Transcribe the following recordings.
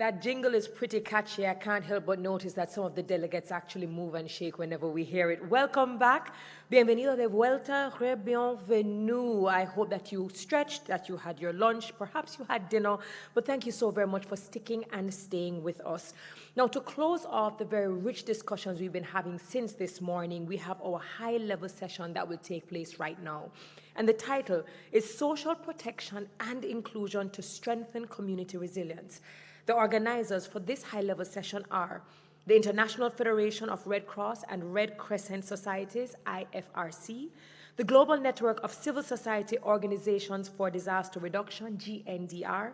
That jingle is pretty catchy. I can't help but notice that some of the delegates actually move and shake whenever we hear it. Welcome back. Bienvenido de vuelta. Bienvenue. I hope that you stretched, that you had your lunch, perhaps you had dinner, but thank you so very much for sticking and staying with us. Now, to close off the very rich discussions we've been having since this morning, we have our high-level session that will take place right now. And the title is Social Protection and Inclusion to Strengthen Community Resilience. The organizers for this high-level session are the International Federation of Red Cross and Red Crescent Societies, IFRC, the Global Network of Civil Society Organizations for Disaster Reduction, GNDR,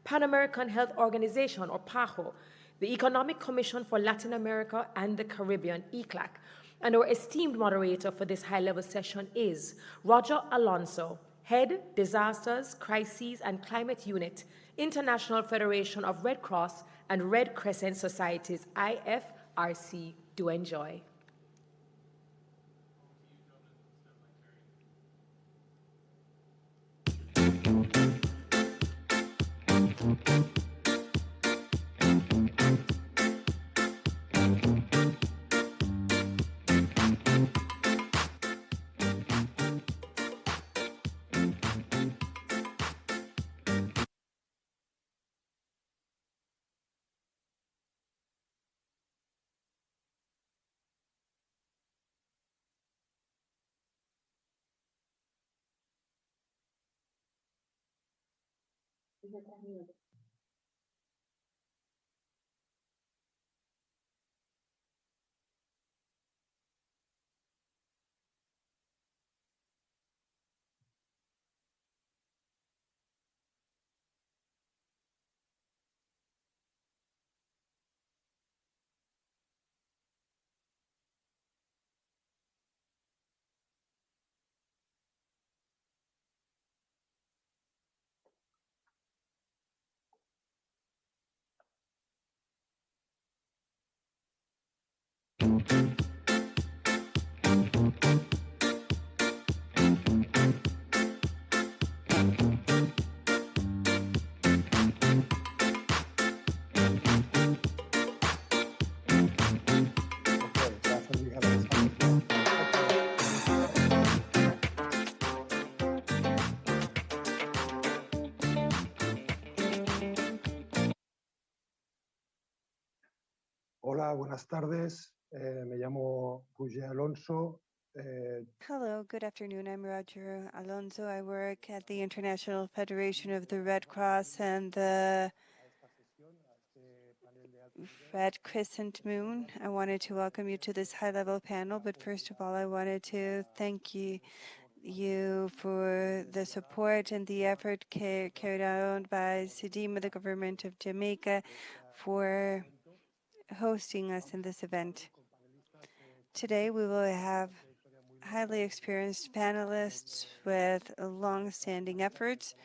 Pan American Health Organization, or PAHO, the Economic Commission for Latin America and the Caribbean, ECLAC, and our esteemed moderator for this high-level session is Roger Alonso, Head, Disasters, Crises, and Climate Unit, International Federation of Red Cross and Red Crescent Societies, IFRC. Do enjoy. Hola, buenas tardes. Me llamo Roger Alonso. Hello, good afternoon. I'm Roger Alonso. I work at the International Federation of the Red Cross and the Red Crescent Moon. I wanted to welcome you to this high-level panel, but first of all, I wanted to thank you for the support and the effort carried out by SEDIMA, the government of Jamaica, for hosting us in this event. Today, we will have highly experienced panelists with long-standing efforts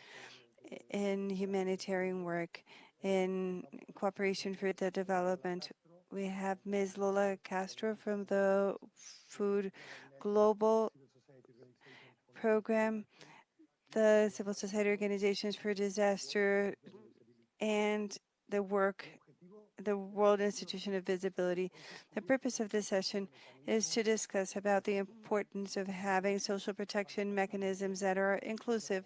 in humanitarian work in cooperation for the development. We have Ms. Lola Castro from the Food Global Program, the Civil Society Organizations for Disaster, and the World Institution of Visibility. The purpose of this session is to discuss about the importance of having social protection mechanisms that are inclusive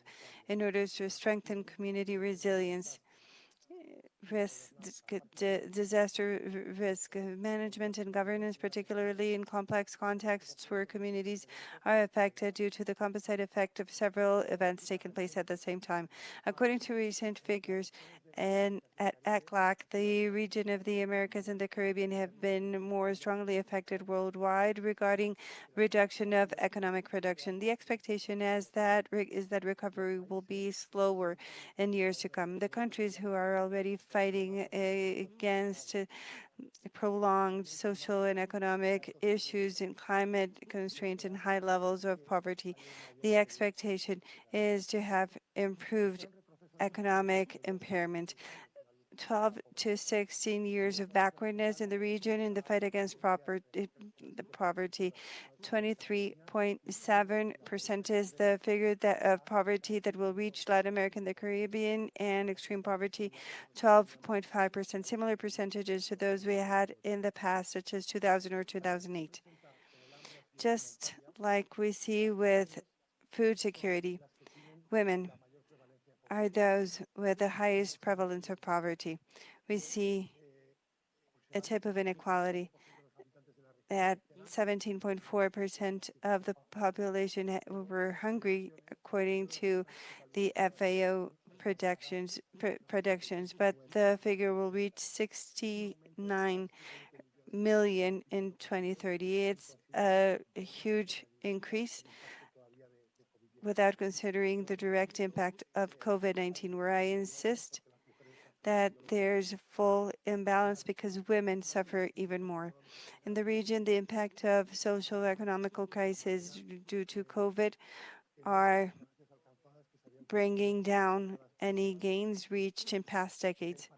in order to strengthen community resilience. disaster risk management and governance, particularly in complex contexts where communities are affected due to the composite effect of several events taking place at the same time. According to recent figures, and at ECLAC, the region of the Americas and the Caribbean have been more strongly affected worldwide regarding reduction of economic production. The expectation is that recovery will be slower in years to come. The countries who are already fighting against prolonged social and economic issues and climate constraints and high levels of poverty, the expectation is to have improved economic impairment. 12 to 16 years of backwardness in the region in the fight against the poverty. 23.7% is the figure of poverty that will reach Latin America and the Caribbean, and extreme poverty, 12.5%, similar percentages to those we had in the past, such as 2000 or 2008. Just like we see with food security, women are those with the highest prevalence of poverty. We see a type of inequality that 17.4% of the population were hungry, according to the FAO predictions, but the figure will reach 69 million in 2030. It's a huge increase without considering the direct impact of COVID-19, where I insist that there's full imbalance because women suffer even more. In the region, the impact of social economical crisis due to COVID are bringing down any gains reached in past decades.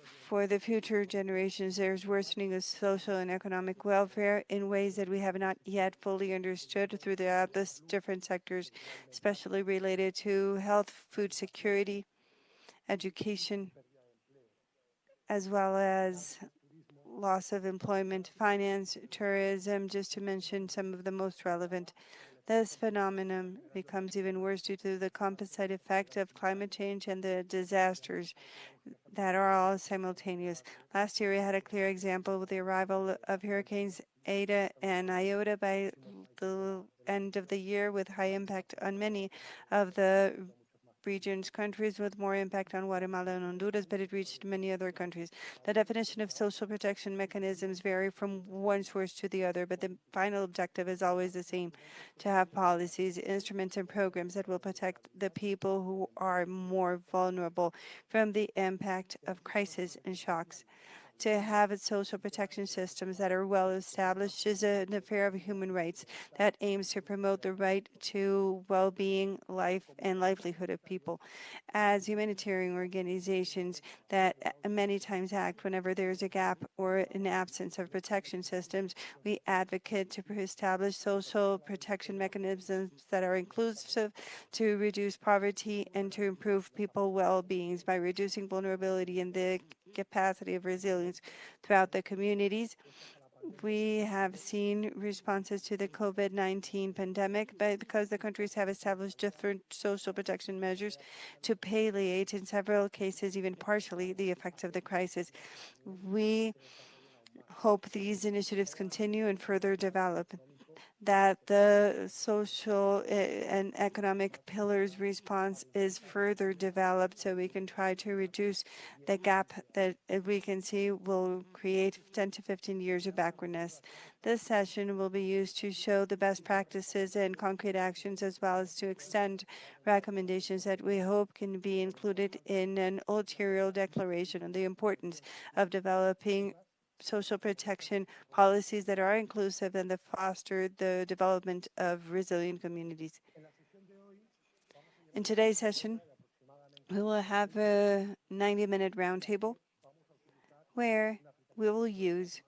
For the future generations, there's worsening of social and economic welfare in ways that we have not yet fully understood throughout the different sectors, especially related to health, food security, education, as well as loss of employment, finance, tourism, just to mention some of the most relevant. This phenomenon becomes even worse due to the composite effect of climate change and the disasters that are all simultaneous. Last year, we had a clear example with the arrival of hurricanes Eta and Iota by the end of the year, with high impact on many of the region's countries, with more impact on Guatemala and Honduras, but it reached many other countries. The definition of social protection mechanisms vary from one source to the other, but the final objective is always the same: to have policies, instruments, and programs that will protect the people who are more vulnerable from the impact of crisis and shocks. To have social protection systems that are well established is an affair of human rights that aims to promote the right to well-being, life, and livelihood of people. As humanitarian organizations that many times act whenever there's a gap or an absence of protection systems, we advocate to establish social protection mechanisms that are inclusive, to reduce poverty and to improve people's well-beings by reducing vulnerability and the capacity of resilience throughout the communities. We have seen responses to the COVID-19 pandemic, but because the countries have established different social protection measures to palliate, in several cases, even partially, the effects of the crisis. We hope these initiatives continue and further develop, that the social and economic pillars response is further developed so we can try to reduce the gap that we can see will create 10 to 15 years of backwardness. This session will be used to show the best practices and concrete actions, as well as to extend recommendations that we hope can be included in an ulterior declaration on the importance of developing social protection policies that are inclusive and that foster the development of resilient communities. In today's session, we will have a 90-minute roundtable where we will use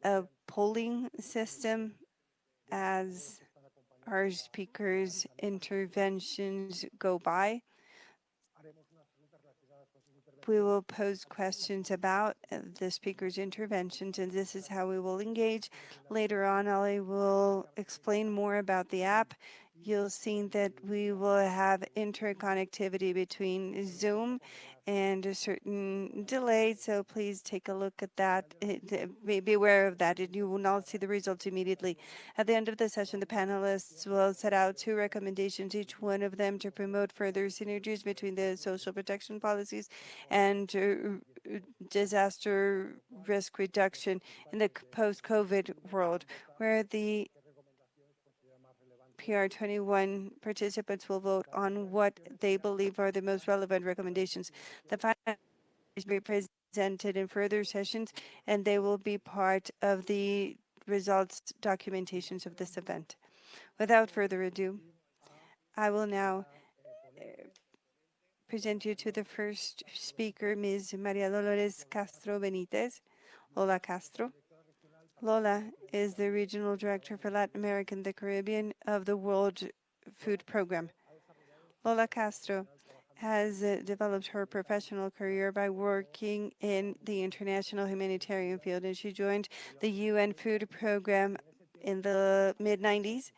a polling system as our speakers' interventions go by. We will pose questions about the speaker's interventions, and this is how we will engage. Later on, I will explain more about the app. you'll see that we will have interconnectivity between Zoom and a certain delay. So please take a look at that. Be aware of that, and you will not see the results immediately. At the end of the session, the panelists will set out 2 recommendations, each one of them to promote further synergies between the social protection policies and disaster risk reduction in the post-COVID world, where the PR21 participants will vote on what they believe are the most relevant recommendations. The final is be presented in further sessions, and they will be part of the results documentations of this event. Without further ado, I will now present you to the first speaker, Ms. Maria Dolores Castro Benitez, Lola Castro. Lola is the Regional Director for Latin America and the Caribbean of the World Food Program. Lola Castro has developed her professional career by working in the international humanitarian field, and she joined the UN Food Program in the mid-90s,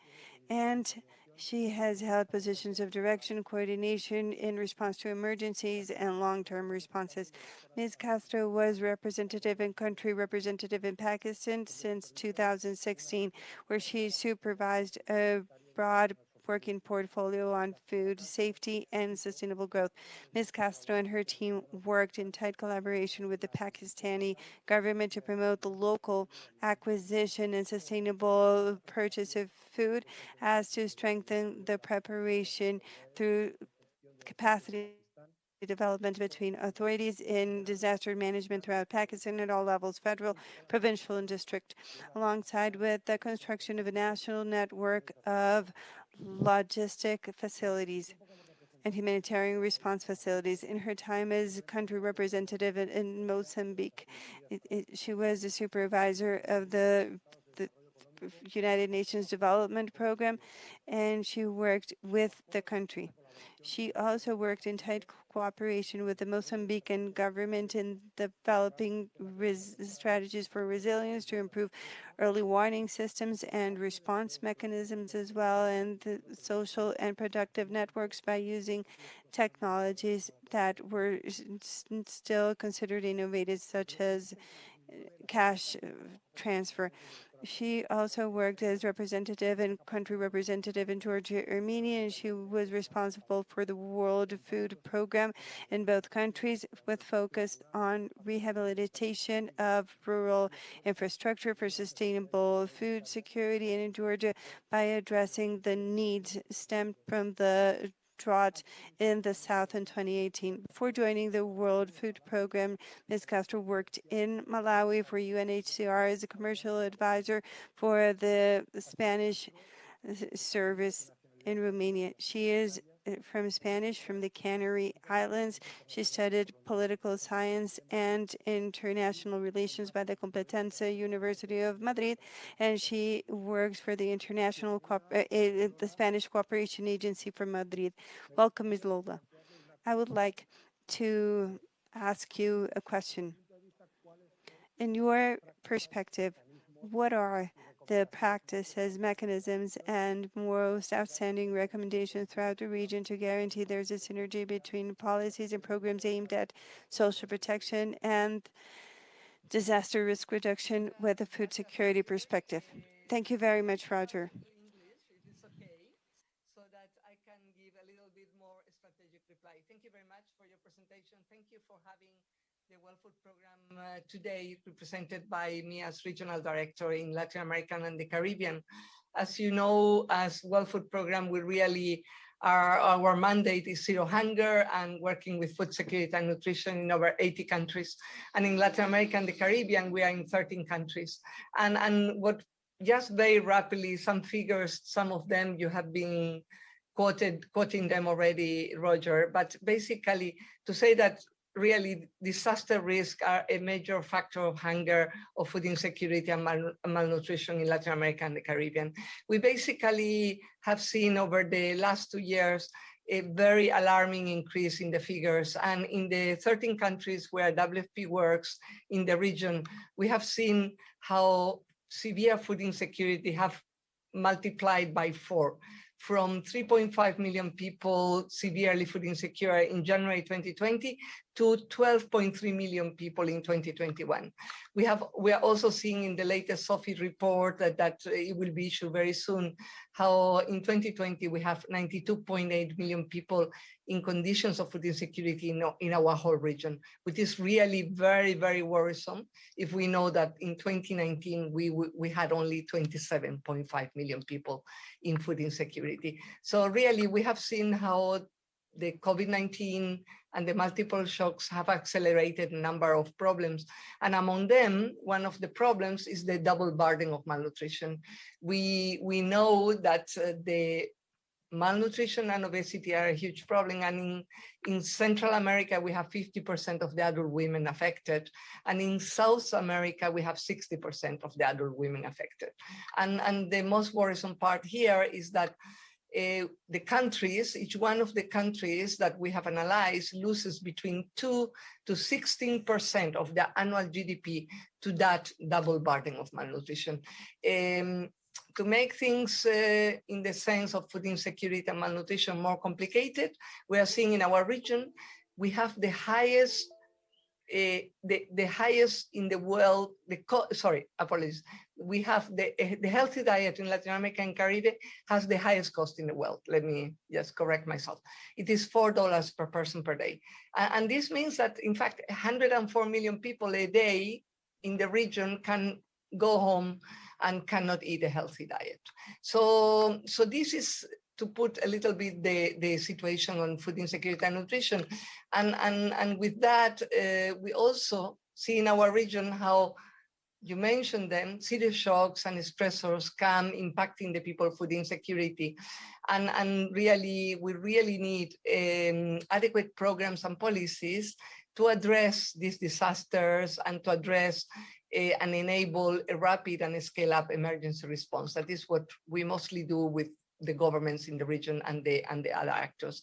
and she has held positions of direction, coordination in response to emergencies and long-term responses. Ms. Castro was representative and country representative in Pakistan since 2016, where she supervised a broad working portfolio on food safety and sustainable growth. Ms. Castro and her team worked in tight collaboration with the Pakistani government to promote the local acquisition and sustainable purchase of food, as to strengthen the preparation through capacity development between authorities in disaster management throughout Pakistan at all levels, federal, provincial, and district, alongside with the construction of a national network of logistic facilities and humanitarian response facilities. In her time as country representative in Mozambique, she was a supervisor of the United Nations Development Program, and she worked with the country. She also worked in tight cooperation with the Mozambican government in developing strategies for resilience to improve early warning systems and response mechanisms as well, and the social and productive networks by using technologies that were still considered innovative, such as cash transfer. She also worked as representative and country representative in Georgia, Armenia, and she was responsible for the World Food Program in both countries, with focus on rehabilitation of rural infrastructure for sustainable food security, and in Georgia by addressing the needs stemmed from the drought in the south in 2018. Before joining the World Food Program, Ms. Castro worked in Malawi for UNHCR as a commercial advisor for the Spanish service in Romania. She is from the Canary Islands. She studied political science and international relations by the Complutense University of Madrid, and she works for the the Spanish Cooperation Agency for Madrid. Welcome, Ms. Lola. I would like to ask you a question. In your perspective, what are the practices, mechanisms, and most outstanding recommendations throughout the region to guarantee there's a synergy between policies and programs aimed at social protection and disaster risk reduction with a food security perspective? Thank you very much, Roger. So that I can give a little bit more strategic reply. Thank you very much for your presentation. Thank you for having the World Food Program today, represented by me as Regional Director in Latin America and the Caribbean. As you know, as World Food Program, we really our mandate is zero hunger and working with food security and nutrition in over 80 countries. And in Latin America and the Caribbean, we are in 13 countries. And what just very rapidly, some figures, some of them you have been quoting them already, Roger, but basically to say that really disaster risk are a major factor of hunger, of food insecurity and malnutrition in Latin America and the Caribbean. We basically have seen over the last 2 years a very alarming increase in the figures. And in the 13 countries where WFP works in the region, we have seen how severe food insecurity have multiplied by 4. from 3.5 million people severely food insecure in January 2020 to 12.3 million people in 2021. We are also seeing in the latest SOFI report that it will be issued very soon, how in 2020 we have 92.8 million people in conditions of food insecurity in our whole region, which is really very, very worrisome if we know that in 2019 we had only 27.5 million people in food insecurity. So really we have seen how the COVID-19 and the multiple shocks have accelerated a number of problems. And among them, one of the problems is the double burden of malnutrition. We know that the malnutrition and obesity are a huge problem. And in Central America, we have 50% of the adult women affected. And in South America, we have 60% of the adult women affected. And the most worrisome part here is that the countries, each one of the countries that we have analyzed loses between 2 to 16% of their annual GDP to that double burden of malnutrition. To make things in the sense of food insecurity and malnutrition more complicated, we are seeing in our region, we have the highest the highest in the world, we have the healthy diet in Latin America and Caribbean has the highest cost in the world. Let me just correct myself. It is $4 per person per day. And this means that, in fact, 104 million people a day in the region can go home and cannot eat a healthy diet. So this is to put a little bit the situation on food insecurity and nutrition. And with that, we also see in our region how you mentioned them, serious shocks and stressors come impacting the people food insecurity. And really, we really need adequate programs and policies to address these disasters and to address and enable a rapid and scale-up emergency response. That is what we mostly do with the governments in the region and the other actors.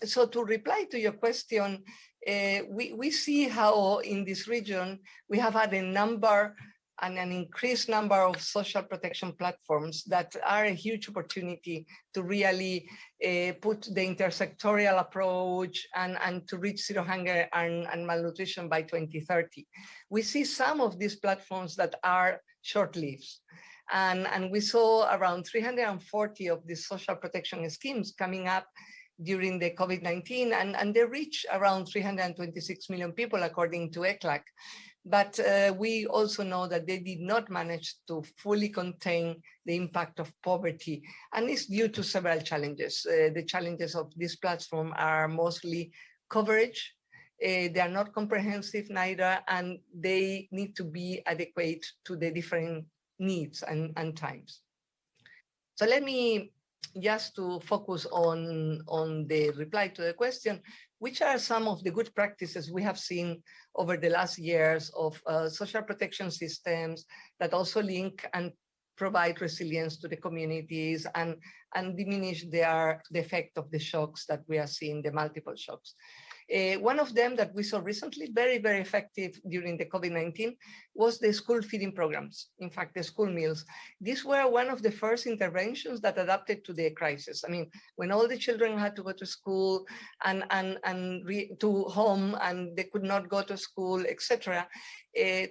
So to reply to your question, we see how in this region we have had a number and an increased number of social protection platforms that are a huge opportunity to really put the intersectorial approach and to reach zero hunger and malnutrition by 2030. We see some of these platforms that are short-lived. And we saw around 340 of these social protection schemes coming up during the COVID-19, and they reach around 326 million people, according to ECLAC. But we also know that they did not manage to fully contain the impact of poverty, and it's due to several challenges. The challenges of this platform are mostly coverage. They are not comprehensive neither, and they need to be adequate to the different needs and times. So let me just to focus on the reply to the question, which are some of the good practices we have seen over the last years of social protection systems that also link and provide resilience to the communities and diminish the effect of the shocks that we are seeing, the multiple shocks. One of them that we saw recently, very, very effective during the COVID-19, was the school feeding programs. In fact, the school meals. These were one of the first interventions that adapted to the crisis. I mean, when all the children had to go to school and to home and they could not go to school, etc.,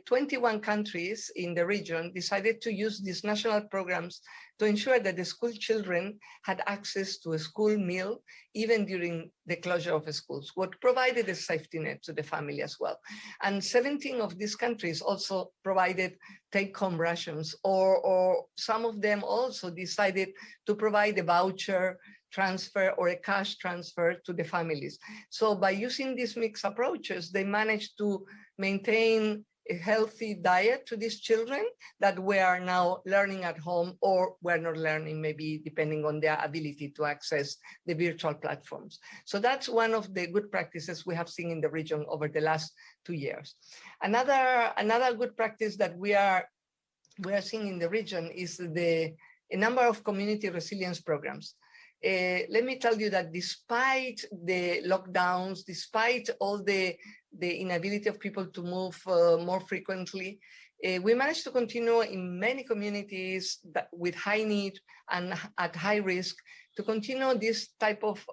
21 countries in the region decided to use these national programs to ensure that the school children had access to a school meal, even during the closure of the schools, what provided a safety net to the family as well. And 17 of these countries also provided take-home rations, or some of them also decided to provide a voucher transfer or a cash transfer to the families. So by using these mixed approaches, they managed to maintain a healthy diet to these children that were now learning at home or were not learning, maybe depending on their ability to access the virtual platforms. So that's one of the good practices we have seen in the region over the last 2 years. Another good practice that we are seeing in the region is a number of community resilience programs. Let me tell you that despite the lockdowns, despite all the inability of people to move more frequently, we managed to continue in many communities with high need and at high risk to continue this type of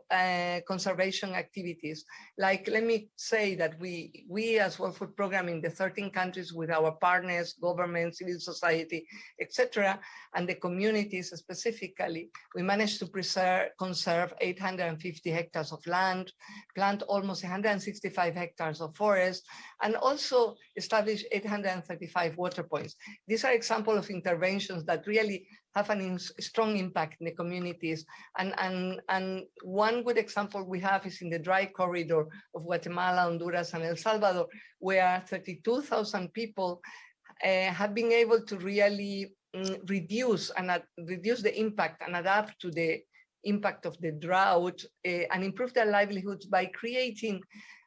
conservation activities. Like, let me say that we as World Food Program in the 13 countries with our partners, government, civil society, etc., and the communities specifically, we managed to conserve 850 hectares of land, plant almost 165 hectares of forest, and also establish 835 water points. These are examples of interventions that really have a strong impact in the communities. And one good example we have is in the dry corridor of Guatemala, Honduras, and El Salvador, where 32,000 people have been able to really reduce the impact and adapt to the impact of the drought and improve their livelihoods by creating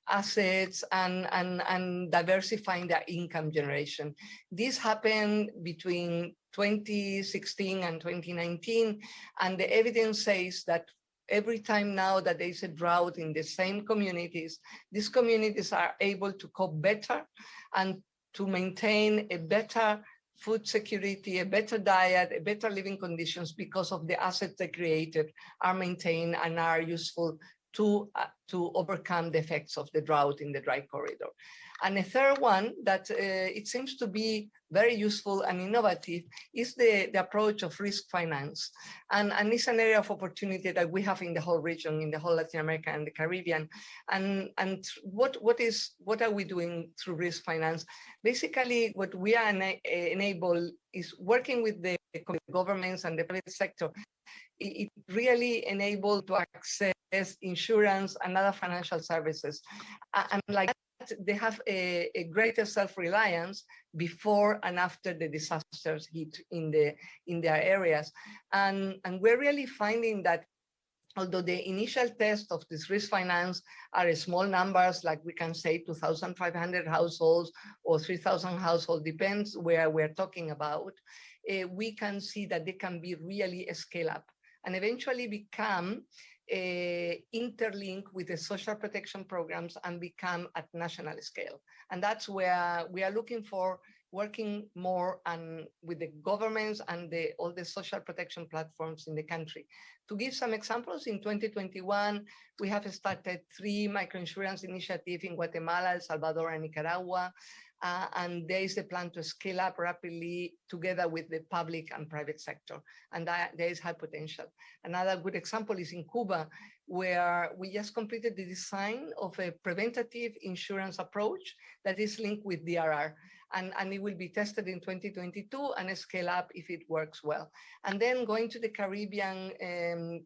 assets and diversifying their income generation. This happened between 2016 and 2019, and the evidence says that every time now that there is a drought in the same communities, these communities are able to cope better and to maintain a better food security, a better diet, a better living conditions because of the assets they created are maintained and are useful to overcome the effects of the drought in the dry corridor. And a third one that it seems to be very useful and innovative is the approach of risk finance. And it's an area of opportunity that we have in the whole region, in the whole Latin America and the Caribbean. And what are we doing through risk finance? Basically, what we are enable is working with the governments and the private sector. It really enabled to access insurance and other financial services. And like that, they have a greater self-reliance before and after the disasters hit in their areas. And we're really finding that although the initial test of this risk finance are small numbers, like we can say 2,500 households or 3,000 households, depends where we're talking about, we can see that they can be really a scale up and eventually become interlinked with the social protection programs and become at national scale. And that's where we are looking for working more and with the governments and all the social protection platforms in the country. To give some examples, in 2021, we have started 3 microinsurance initiatives in Guatemala, El Salvador, and Nicaragua. And there is a plan to scale up rapidly together with the public and private sector. And there is high potential. Another good example is in Cuba, where we just completed the design of a preventative insurance approach that is linked with DRR. And it will be tested in 2022 and scale up if it works well. And then going to the Caribbean,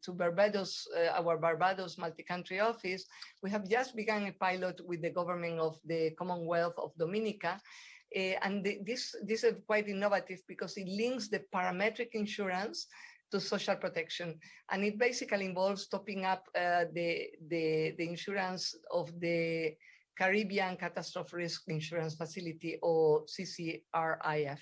to Barbados, our Barbados multi-country office, we have just begun a pilot with the government of the Commonwealth of Dominica. And this is quite innovative because it links the parametric insurance to social protection. And it basically involves topping up the insurance of the Caribbean Catastrophe Risk Insurance Facility, or CCRIF.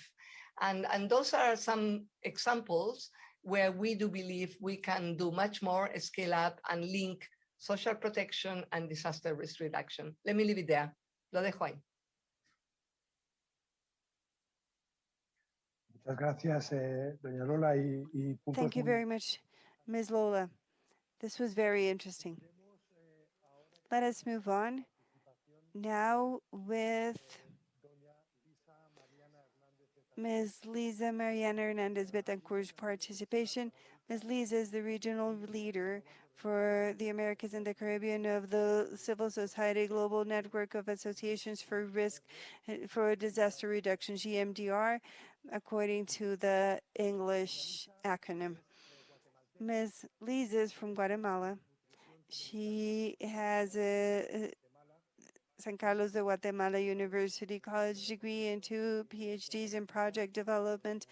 And those are some examples where we do believe we can do much more, scale up and link social protection and disaster risk reduction. Let me leave it there. Lo dejo ahí. Muchas gracias, doña Lola. Thank you very much, Ms. Lola. This was very interesting. Let us move on now with Ms. Lisa Mariana Hernandez Betancourt's participation. Ms. Lisa is the regional leader for the Americas and the Caribbean of the Civil Society Global Network of Associations for Risk for Disaster Reduction, GMDR, according to the English acronym. Ms. Lisa is from Guatemala. She has a San Carlos de Guatemala University College degree and 2 PhDs in project development,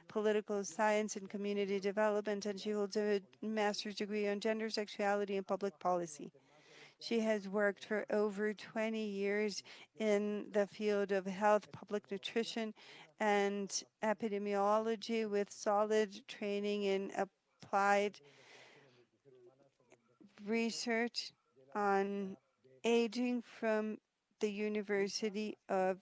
political science, and community development, and she holds a master's degree on gender, sexuality, and public policy. She has worked for over 20 years in the field of health, public nutrition, and epidemiology with solid training in applied research on aging from the University of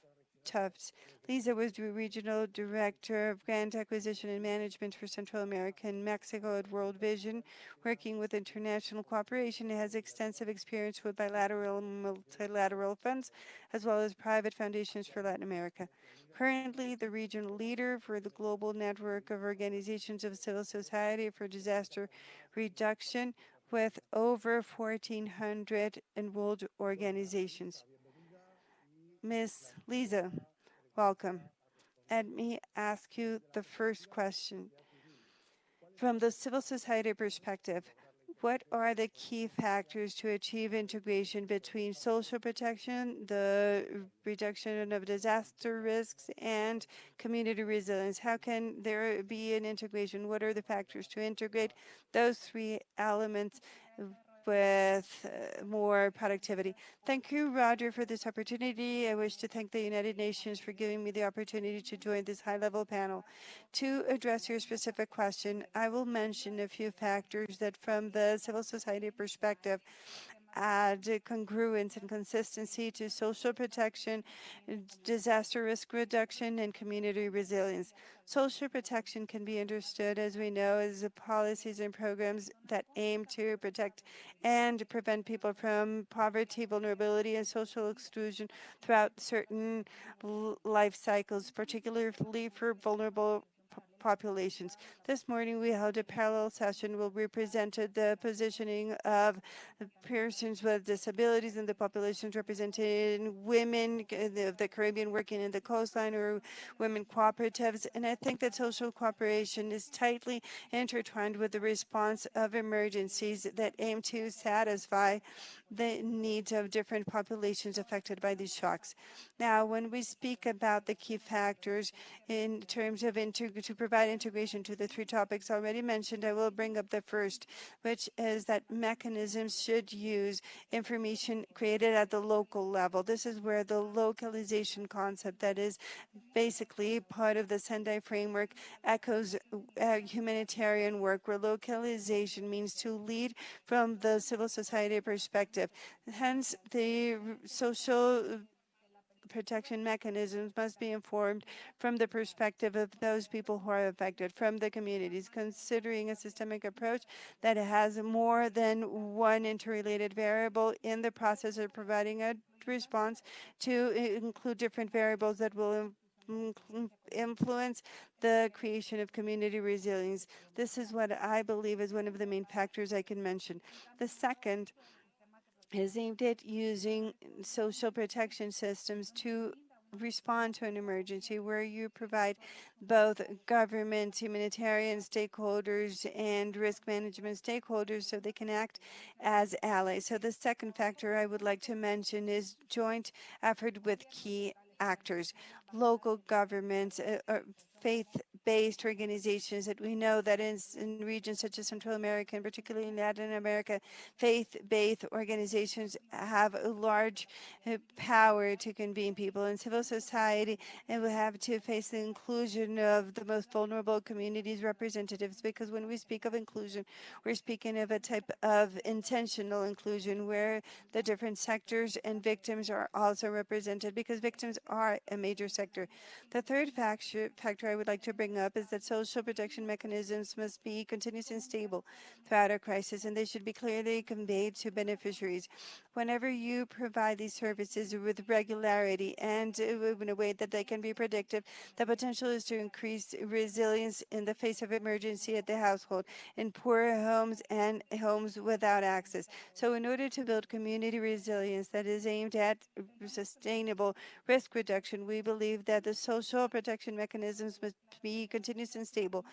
Tufts. Lisa was the Regional Director of Grant Acquisition and Management for Central America and Mexico at World Vision, working with international cooperation. It has extensive experience with bilateral and multilateral funds, as well as private foundations for Latin America. Currently, the regional leader for the global network of organizations of civil society for disaster reduction, with over 1,400 enrolled organizations. Ms. Lisa, welcome. Let me ask you the first question. From the civil society perspective, what are the key factors to achieve integration between social protection, the reduction of disaster risks, and community resilience? How can there be an integration? What are the factors to integrate those three elements with more productivity? Thank you, Roger, for this opportunity. I wish to thank the United Nations for giving me the opportunity to join this high-level panel. To address your specific question, I will mention a few factors that from the civil society perspective add congruence and consistency to social protection, disaster risk reduction, and community resilience. Social protection can be understood, as we know, as the policies and programs that aim to protect and prevent people from poverty, vulnerability, and social exclusion throughout certain life cycles, particularly for vulnerable populations. This morning we held a parallel session where we presented the positioning of persons with disabilities and the populations represented in women of the Caribbean working in the coastline or women cooperatives. And I think that social cooperation is tightly intertwined with the response of emergencies that aim to satisfy the needs of different populations affected by these shocks. Now, when we speak about the key factors in terms of to provide integration to the three topics already mentioned, I will bring up the first, which is that mechanisms should use information created at the local level. This is where the localization concept that is basically part of the Sendai framework echoes humanitarian work, where localization means to lead from the civil society perspective. Hence, the social protection mechanisms must be informed from the perspective of those people who are affected, from the communities, considering a systemic approach that has more than one interrelated variable in the process of providing a response to include different variables that will influence the creation of community resilience. This is what I believe is one of the main factors I can mention. The second is aimed at using social protection systems to respond to an emergency, where you provide both government, humanitarian stakeholders, and risk management stakeholders so they can act as allies. So the second factor I would like to mention is joint effort with key actors, local governments, faith-based organizations that we know that in regions such as Central America and particularly in Latin America, faith-based organizations have a large power to convene people in civil society, and we have to face the inclusion of the most vulnerable communities representatives, because when we speak of inclusion, we're speaking of a type of intentional inclusion where the different sectors and victims are also represented, because victims are a major sector. The third factor I would like to bring up is that social protection mechanisms must be continuous and stable throughout a crisis, and they should be clearly conveyed to beneficiaries. Whenever you provide these services with regularity and in a way that they can be predictive, the potential is to increase resilience in the face of emergency at the household, in poor homes and homes without access. So in order to build community resilience that is aimed at sustainable risk reduction, we believe that the social protection mechanisms must be continuous and stable,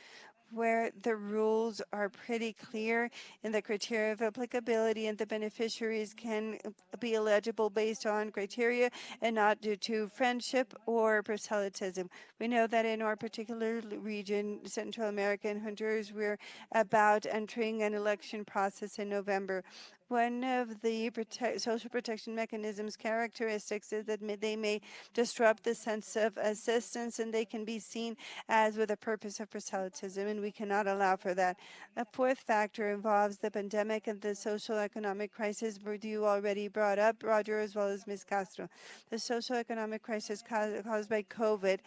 where the rules are pretty clear in the criteria of applicability, and the beneficiaries can be eligible based on criteria and not due to friendship or proselytism. We know that in our particular region, Central America and Honduras, we're about entering an election process in November. one of the social protection mechanisms characteristics is that they may disrupt the sense of assistance, and they can be seen as with a purpose of proselytism, and we cannot allow for that. A fourth factor involves the pandemic and the social economic crisis you already brought up, Roger, as well as Ms. Castro. The social economic crisis caused by COVID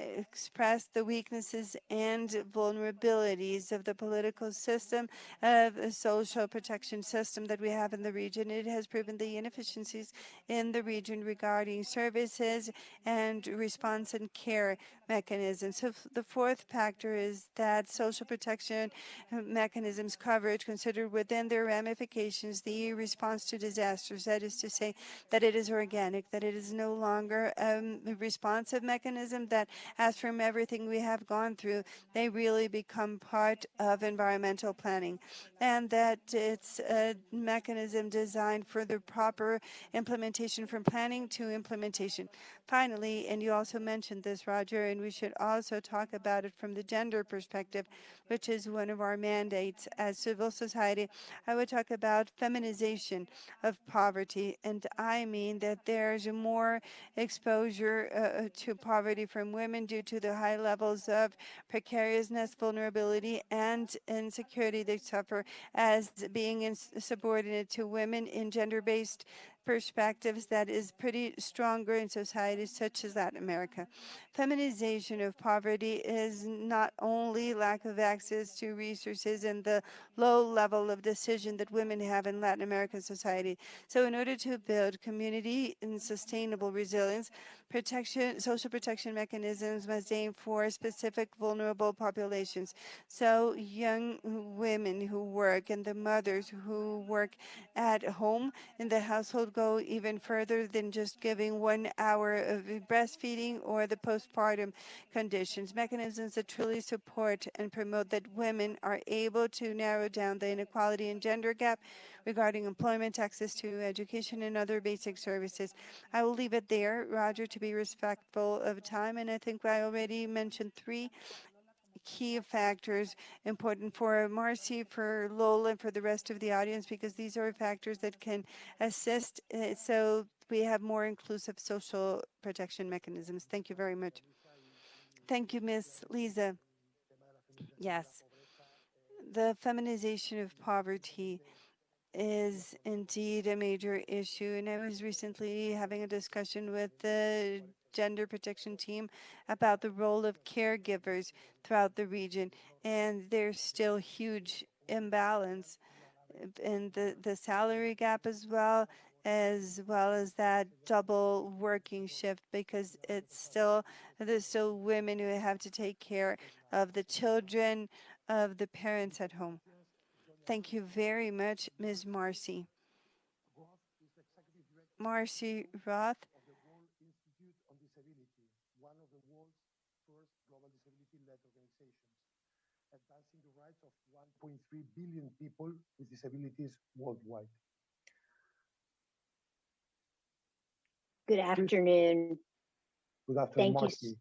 expressed the weaknesses and vulnerabilities of the political system, of the social protection system that we have in the region. It has proven the inefficiencies in the region regarding services and response and care mechanisms. So the fourth factor is that social protection mechanisms coverage considered within their ramifications the response to disasters. That is to say that it is organic, that it is no longer a responsive mechanism, that as from everything we have gone through, they really become part of environmental planning, and that it's a mechanism designed for the proper implementation from planning to implementation. Finally, and you also mentioned this, Roger, and we should also talk about it from the gender perspective, which is one of our mandates as civil society. I would talk about feminization of poverty, and I mean that there's more exposure to poverty from women due to the high levels of precariousness, vulnerability, and insecurity they suffer as being subordinate to women in gender-based perspectives that is pretty stronger in societies such as Latin America. Feminization of poverty is not only lack of access to resources and the low level of decision that women have in Latin American society. So in order to build community and sustainable resilience, social protection mechanisms must aim for specific vulnerable populations. So young women who work and the mothers who work at home in the household go even further than just giving 1 hour of breastfeeding or the postpartum conditions. Mechanisms that truly support and promote that women are able to narrow down the inequality and gender gap regarding employment, access to education, and other basic services. I will leave it there, Roger, to be respectful of time, and I think I already mentioned 3 key factors important for Marcy, for Lola, and for the rest of the audience, because these are factors that can assist so we have more inclusive social protection mechanisms. Thank you very much. Thank you, Ms. Lisa. Yes, the feminization of poverty is indeed a major issue. And I was recently having a discussion with the gender protection team about the role of caregivers throughout the region. And there's still huge imbalance in the salary gap as well as that double working shift, because there's still women who have to take care of the children of the parents at home. Thank you very much, Ms. Marcy. Marcy Roth. Of the World Institute on Disability, one of the world's first global disability-led organizations, advancing the rights of 1.3 billion people with disabilities worldwide. Good afternoon. Good afternoon, Thank you. Marcy.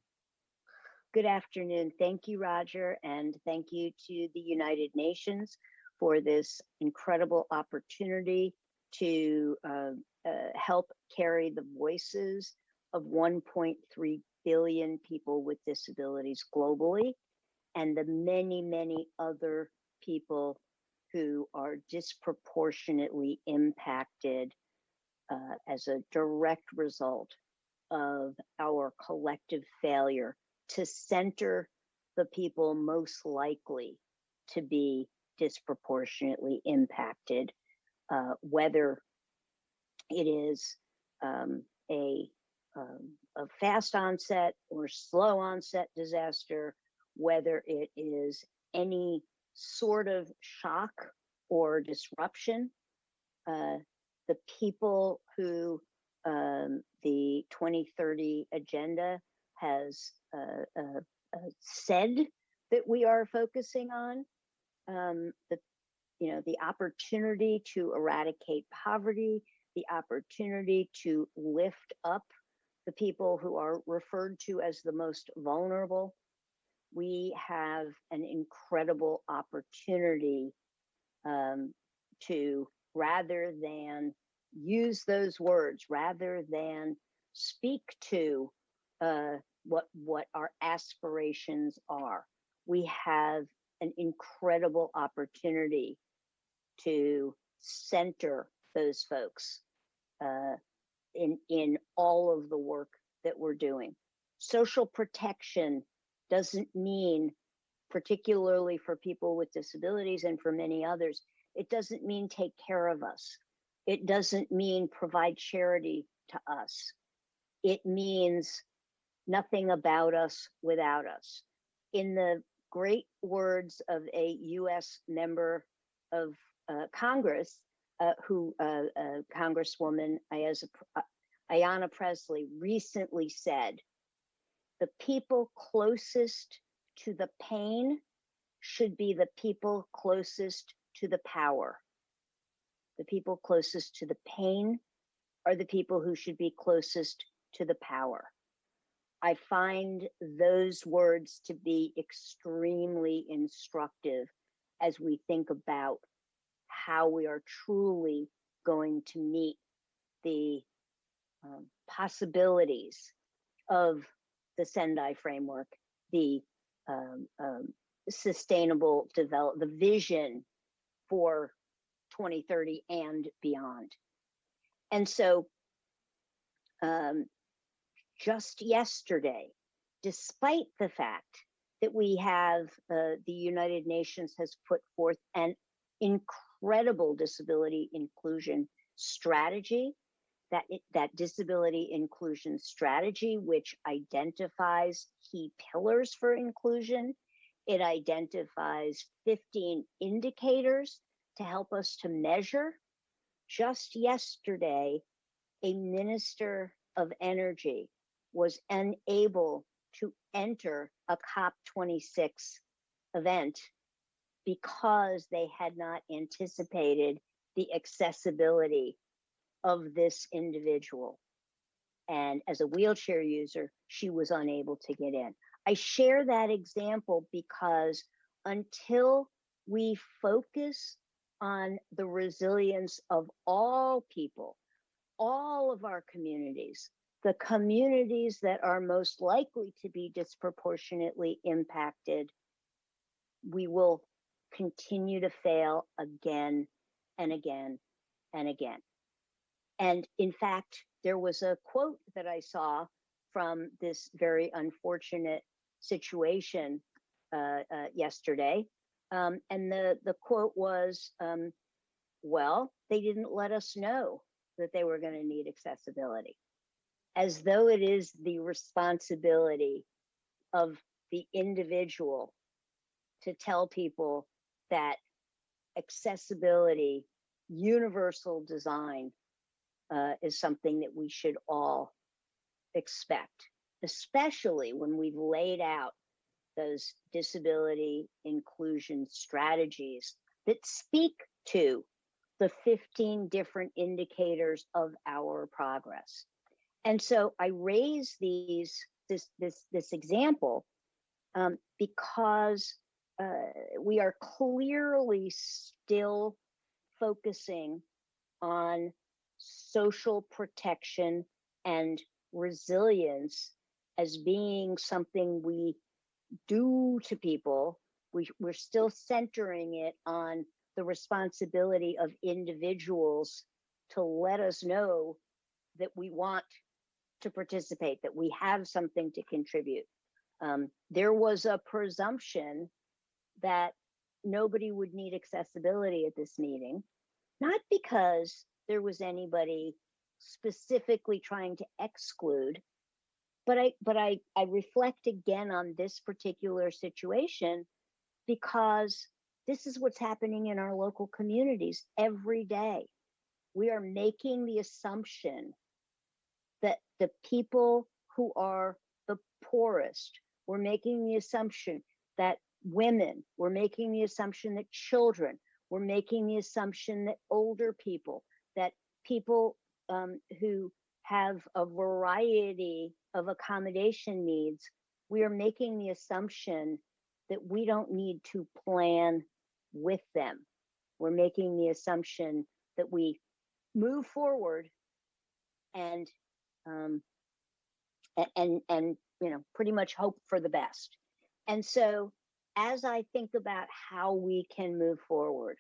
Good afternoon. Thank you, Roger, and thank you to the United Nations for this incredible opportunity to help carry the voices of 1.3 billion people with disabilities globally, and the many, many other people who are disproportionately impacted as a direct result of our collective failure to center the people most likely to be disproportionately impacted, whether it is a fast onset or slow onset disaster, whether it is any sort of shock or disruption. The people who the 2030 agenda has said that we are focusing on, the opportunity to eradicate poverty, the opportunity to lift up the people who are referred to as the most vulnerable. We have an incredible opportunity to rather than use those words, rather than speak to what our aspirations are. We have an incredible opportunity to center those folks in all of the work that we're doing. Social protection doesn't mean, particularly for people with disabilities and for many others, it doesn't mean take care of us. It doesn't mean provide charity to us. It means nothing about us without us. In the great words of a US member of Congress, Congresswoman Ayanna Pressley recently said, the people closest to the pain should be the people closest to the power. The people closest to the pain are the people who should be closest to the power. I find those words to be extremely instructive as we think about how we are truly going to meet the possibilities of the Sendai framework, the sustainable development, the vision for 2030 and beyond. And so just yesterday, despite the fact that we have the United Nations has put forth an incredible disability inclusion strategy, that disability inclusion strategy, which identifies key pillars for inclusion. It identifies 15 indicators to help us to measure. Just yesterday, a minister of energy was unable to enter a COP26 event because they had not anticipated the accessibility of this individual. And as a wheelchair user, she was unable to get in. I share that example because until we focus on the resilience of all people, all of our communities, the communities that are most likely to be disproportionately impacted, we will continue to fail again and again and again. And in fact, there was a quote that I saw from this very unfortunate situation yesterday. And the quote was, well, they didn't let us know that they were going to need accessibility, as though it is the responsibility of the individual to tell people that accessibility, universal design is something that we should all expect, especially when we've laid out those disability inclusion strategies that speak to the 15 different indicators of our progress. And so I raise this example because we are clearly still focusing on social protection and resilience as being something we do to people. We're still centering it on the responsibility of individuals to let us know that we want to participate, that we have something to contribute. There was a presumption that nobody would need accessibility at this meeting, not because there was anybody specifically trying to exclude, but I reflect again on this particular situation because this is what's happening in our local communities every day. We are making the assumption that the people who are the poorest, we're making the assumption that women, we're making the assumption that children, we're making the assumption that older people, that people who have a variety of accommodation needs, we are making the assumption that we don't need to plan with them. We're making the assumption that we move forward and um, and pretty much hope for the best. And so as I think about how we can move forward,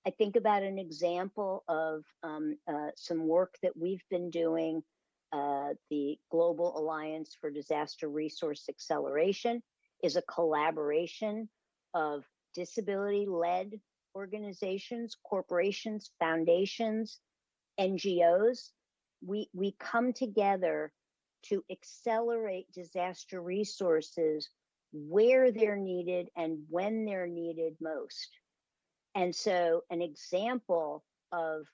I think about an example of some work that we've been doing. The Global Alliance for Disaster Resource Acceleration is a collaboration of disability-led organizations, corporations, foundations, NGOs. We come together to accelerate disaster resources where they're needed and when they're needed most. And so an example of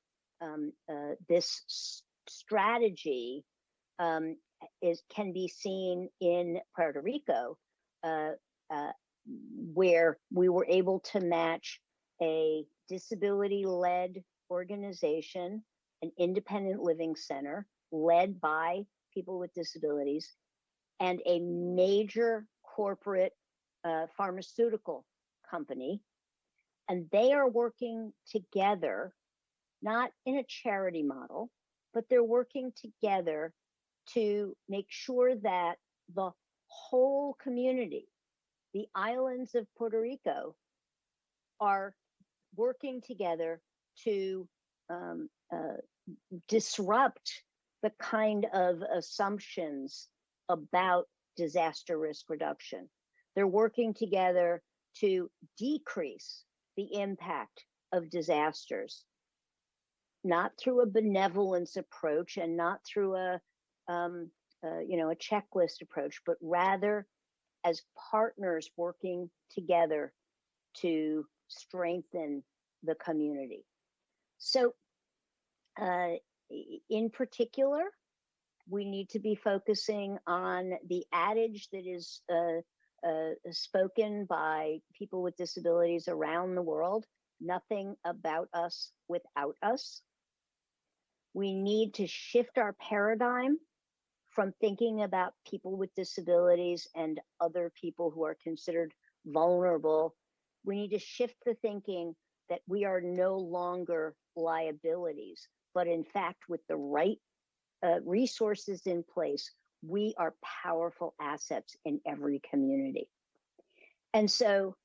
this strategy can be seen in Puerto Rico, where we were able to match a disability-led organization, an independent living center led by people with disabilities, and a major corporate pharmaceutical company. And they are working together, not in a charity model, but they're working together to make sure that the whole community, the islands of Puerto Rico, are working together to disrupt the kind of assumptions about disaster risk reduction. They're working together to decrease the impact of disasters, not through a benevolence approach and not through a checklist approach, but rather as partners working together to strengthen the community. So in particular, we need to be focusing on the adage that is spoken by people with disabilities around the world: nothing about us without us. We need to shift our paradigm from thinking about people with disabilities and other people who are considered vulnerable. We need to shift the thinking that we are no longer liabilities, but in fact, with the right resources in place, we are powerful assets in every community. And so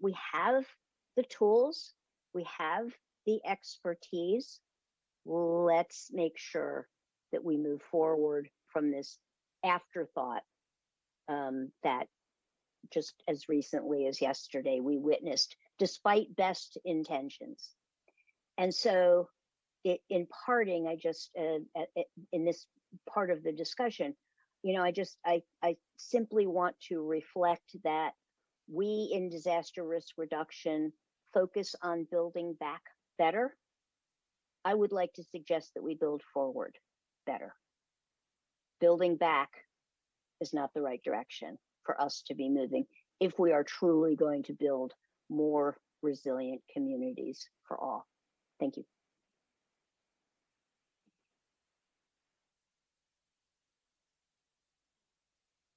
we have the tools, we have the expertise. Let's make sure that we move forward from this afterthought that just as recently as yesterday we witnessed, despite best intentions. And so in parting, I just, in this part of the discussion, I simply want to reflect that we in disaster risk reduction focus on building back better. I would like to suggest that we build forward better. Building back is not the right direction for us to be moving if we are truly going to build more resilient communities for all. Thank you.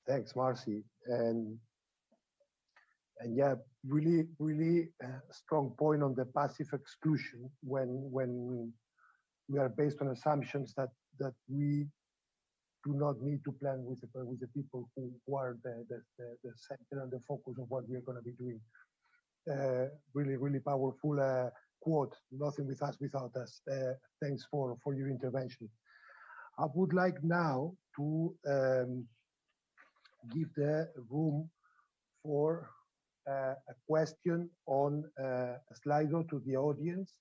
Thanks, Marcy. And yeah, really strong point on the passive exclusion when we are based on assumptions that we do not need to plan with the people who are the center and the focus of what we are going to be doing. Really powerful quote, nothing with us without us. Thanks for your intervention. I would like now to give the room for a question on Slido to the audience.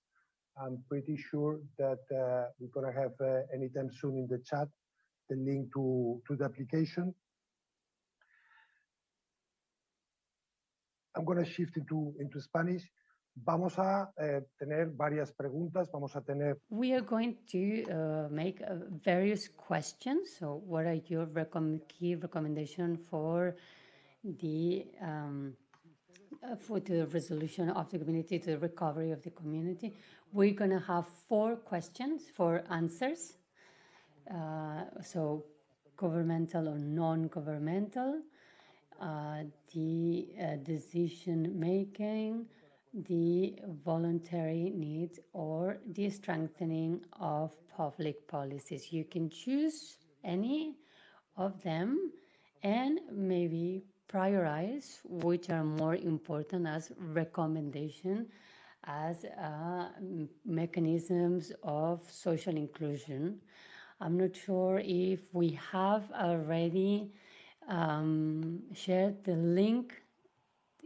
I'm pretty sure that we're going to have anytime soon in the chat the link to the application. I'm going to shift into Spanish. Vamos a tener varias preguntas. Vamos a tener. We are going to make various questions. So, what are your key recommendations for the resolution of the community, to the recovery of the community? We're going to have 4 questions, 4 answers. So, governmental or non-governmental, the decision making, the voluntary needs or the strengthening of public policies. You can choose any of them and maybe prioritize which are more important as recommendation as mechanisms of social inclusion. I'm not sure if we have already shared the link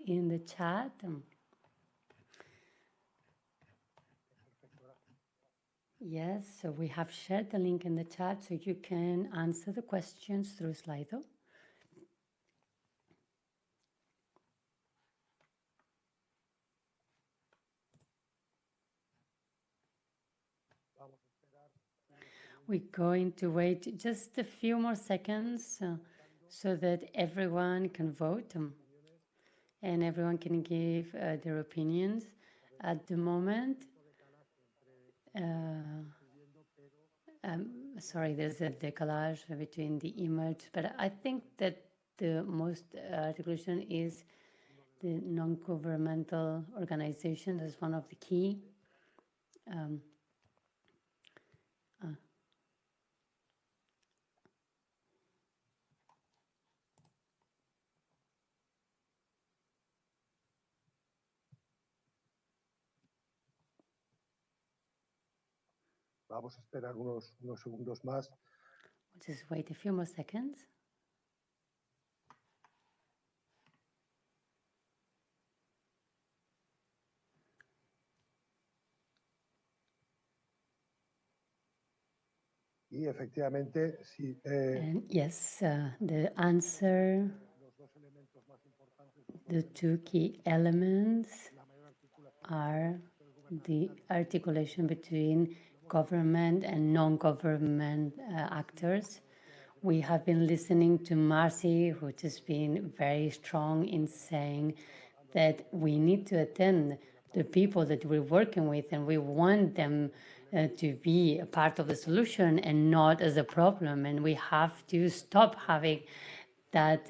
in the chat. Yes, so we have shared the link in the chat so you can answer the questions through Slido. We're going to wait just a few more seconds so that everyone can vote and everyone can give their opinions. At the moment, sorry, there's a decalage between the image, but I think that the most articulation is the non-governmental organization. That's one of the key. Vamos a esperar unos segundos más. We'll just wait a few more seconds. Y efectivamente, sí. And yes, the answer, the two key elements are the articulation between government and non-government actors. We have been listening to Marcy, who has been very strong in saying that we need to attend the people that we're working with, and we want them to be a part of the solution and not as a problem. And we have to stop having that,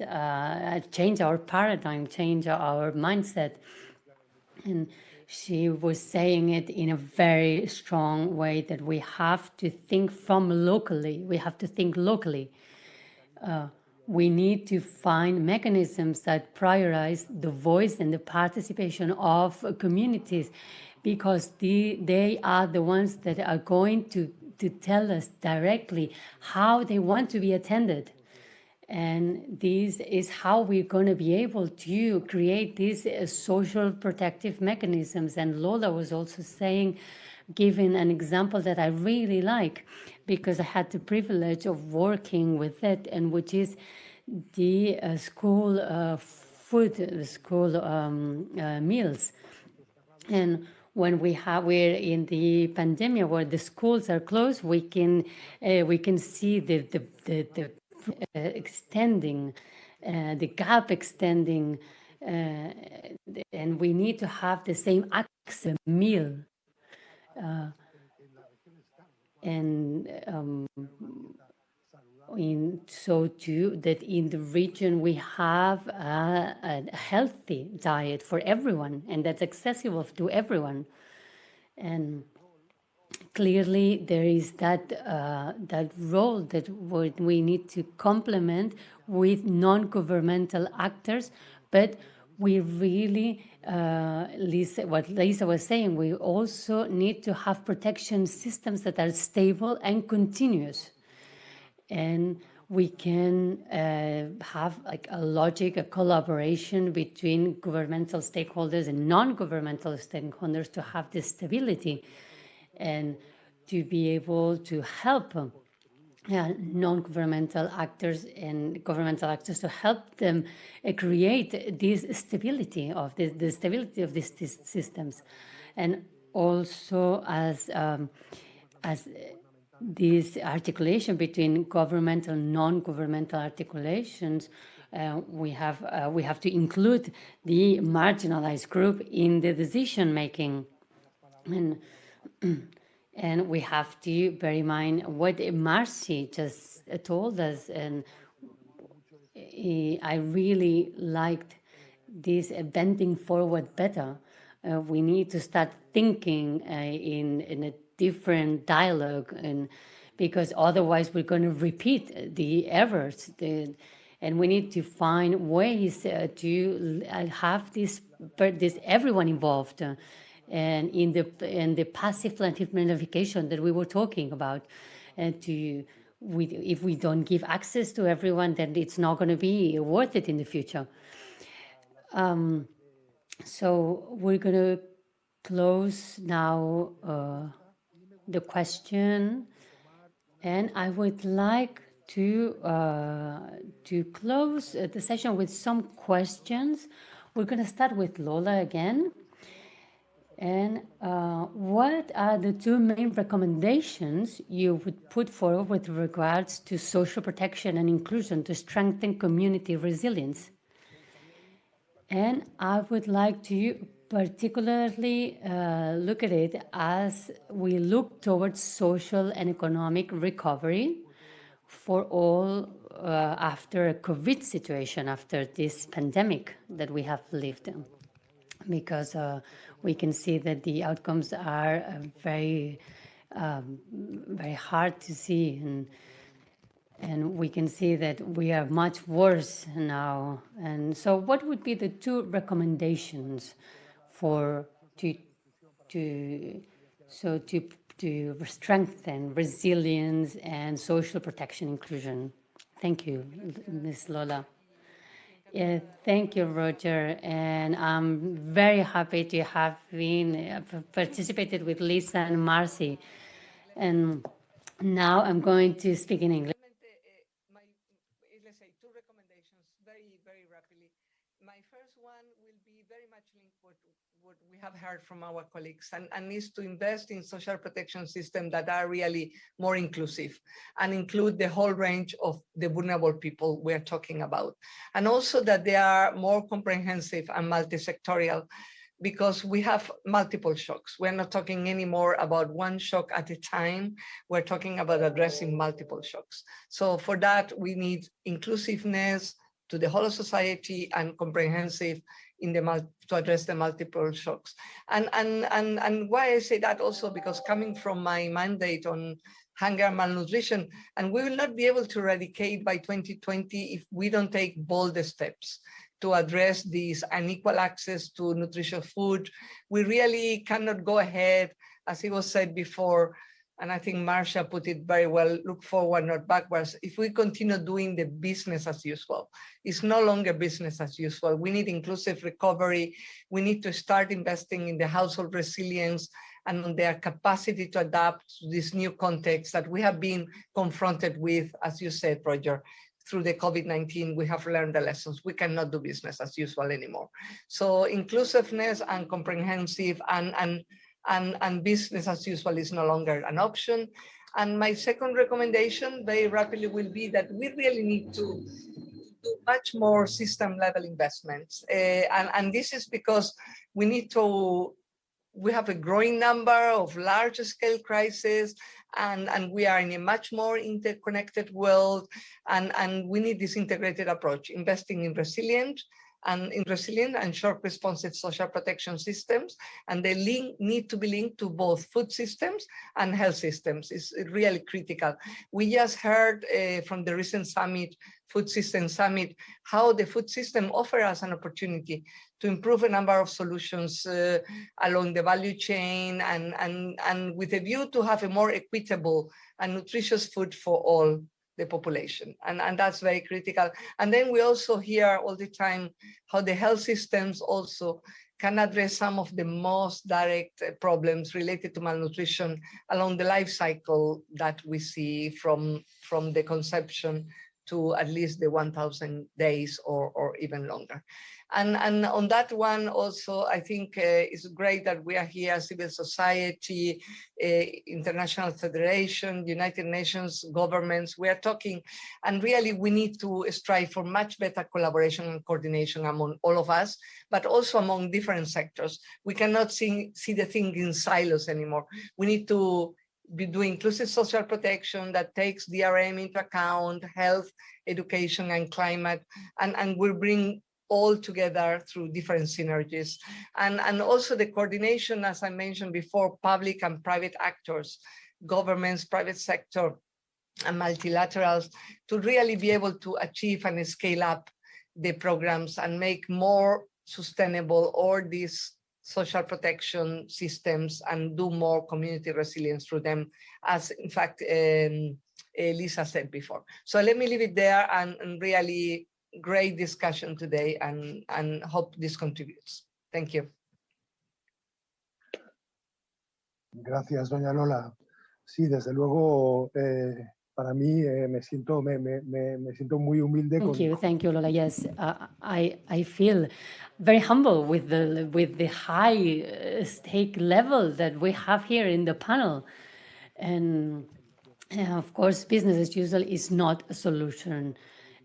change our paradigm, change our mindset. And she was saying it in a very strong way that we have to think from locally. We have to think locally. We need to find mechanisms that prioritize the voice and the participation of communities, because they are the ones that are going to tell us directly how they want to be attended. And this is how we're going to be able to create these social protective mechanisms. And Lola was also saying, giving an example that I really like, because I had the privilege of working with it, and which is the school food, the school meals. And when we're in the pandemic where the schools are closed, we can see the extending, the gap extending, and we need to have the same access meal. So too that in the region we have a healthy diet for everyone, and that's accessible to everyone. And clearly there is that role that we need to complement with non-governmental actors, but we really, what Lisa was saying, we also need to have protection systems that are stable and continuous. And we can have like a logic, a collaboration between governmental stakeholders and non-governmental stakeholders to have this stability and to be able to help non-governmental actors and governmental actors to help them create this stability of the stability of these systems. And also as this articulation between governmental and non-governmental articulations, we have to include the marginalized group in the decision making, and we have to bear in mind what Marcy just told us. And I really liked this bending forward better. we need to start thinking in a different dialogue, and because otherwise we're going to repeat the errors. And we need to find ways to have this everyone involved, and in the passive planification that we were talking about, and if we don't give access to everyone, then it's not going to be worth it in the future. So we're going to close now the question, and I would like to close the session with some questions. We're going to start with Lola again. And what are the two main recommendations you would put forward with regards to social protection and inclusion to strengthen community resilience? And I would like to particularly look at it as we look towards social and economic recovery for all after a COVID situation, after this pandemic that we have lived in. Because we can see that the outcomes are very, very hard to see. And we can see that we are much worse now. And so what would be the two recommendations to strengthen resilience and social protection inclusion? Thank you, Ms. Lola. Yeah, thank you, Roger. And I'm very happy to have been participated with Lisa and Marcy. And now I'm going to speak in English. Let's say two recommendations very, very rapidly. My first one will be very much linked with what we have heard from our colleagues, and is to invest in social protection systems that are really more inclusive and include the whole range of the vulnerable people we're talking about. And also that they are more comprehensive and multi-sectorial, because we have multiple shocks. We're not talking anymore about one shock at a time. We're talking about addressing multiple shocks. So for that, we need inclusiveness to the whole of society and comprehensive to address the multiple shocks. And why I say that also, because coming from my mandate on hunger and malnutrition, and we will not be able to eradicate by 2020 if we don't take bold steps to address this unequal access to nutritious food. We really cannot go ahead, as it was said before, and I think Marcia put it very well, look forward, not backwards. If we continue doing the business as usual, it's no longer business as usual. We need inclusive recovery. We need to start investing in the household resilience and on their capacity to adapt to this new context that we have been confronted with, as you said, Roger. Through the COVID-19, we have learned the lessons. We cannot do business as usual anymore. So inclusiveness and comprehensive and business as usual is no longer an option. And my second recommendation very rapidly will be that we really need to do much more system level investments. And this is because we have a growing number of large scale crises, and we are in a much more interconnected world, and we need this integrated approach, investing in resilient and short responsive social protection systems, and they need to be linked to both food systems and health systems. It's really critical. We just heard from the recent summit, Food System Summit, how the food system offers us an opportunity to improve a number of solutions along the value chain, and with a view to have a more equitable and nutritious food for all the population. And that's very critical. And then we also hear all the time how the health systems also can address some of the most direct problems related to malnutrition along the life cycle that we see from the conception to at least the 1,000 days or even longer. And on that one also, I think it's great that we are here, civil society, international federation, United Nations, governments, we are talking, and really we need to strive for much better collaboration and coordination among all of us, but also among different sectors. We cannot see the thing in silos anymore. We need to be doing inclusive social protection that takes DRM into account, health, education, and climate, and will bring all together through different synergies. And also the coordination, as I mentioned before, public and private actors, governments, private sector, and multilaterals, to really be able to achieve and scale up the programs and make more sustainable all these social protection systems and do more community resilience through them, as in fact Lisa said before. So let me leave it there, and really great discussion today, and hope this contributes. Thank you. Gracias, doña Lola. Sí, desde luego, para mí me siento muy humilde. Thank you, Lola. Yes, I feel very humble with the high stake level that we have here in the panel, and of course, business as usual is not a solution,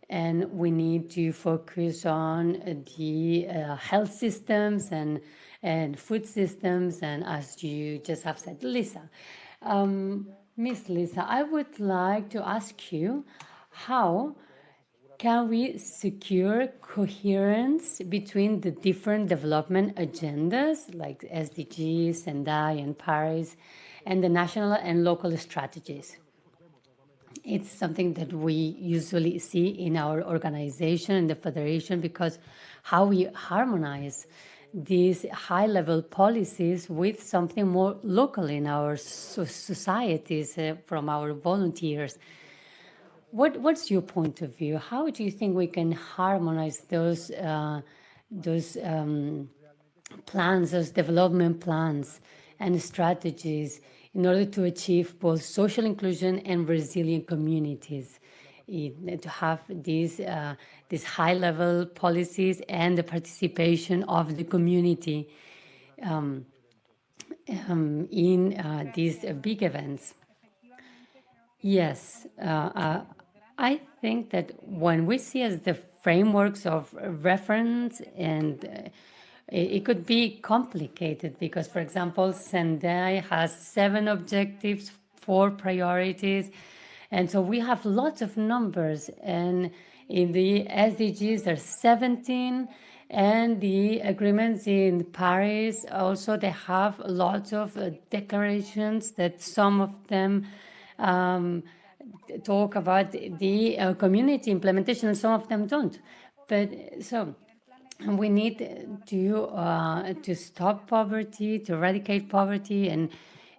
and we need to focus on the health systems and food systems, and as you just have said, Lisa. Miss Lisa, I would like to ask you, how can we secure coherence between the different development agendas like SDGs, Sendai, and Paris, and the national and local strategies? It's something that we usually see in our organization, in the Federation, because how we harmonize these high-level policies with something more local in our societies from our volunteers. What's your point of view? How do you think we can harmonize those plans, those development plans and strategies in order to achieve both social inclusion and resilient communities, to have these high-level policies and the participation of the community in these big events? Yes, I think that when we see as the frameworks of reference, and it could be complicated because, for example, Sendai has 7 objectives, 4 priorities, and so we have lots of numbers, and in the SDGs there's 17, and the agreements in Paris also, they have lots of declarations that some of them talk about the community implementation, and some of them don't. But so we need to stop poverty, to eradicate poverty, and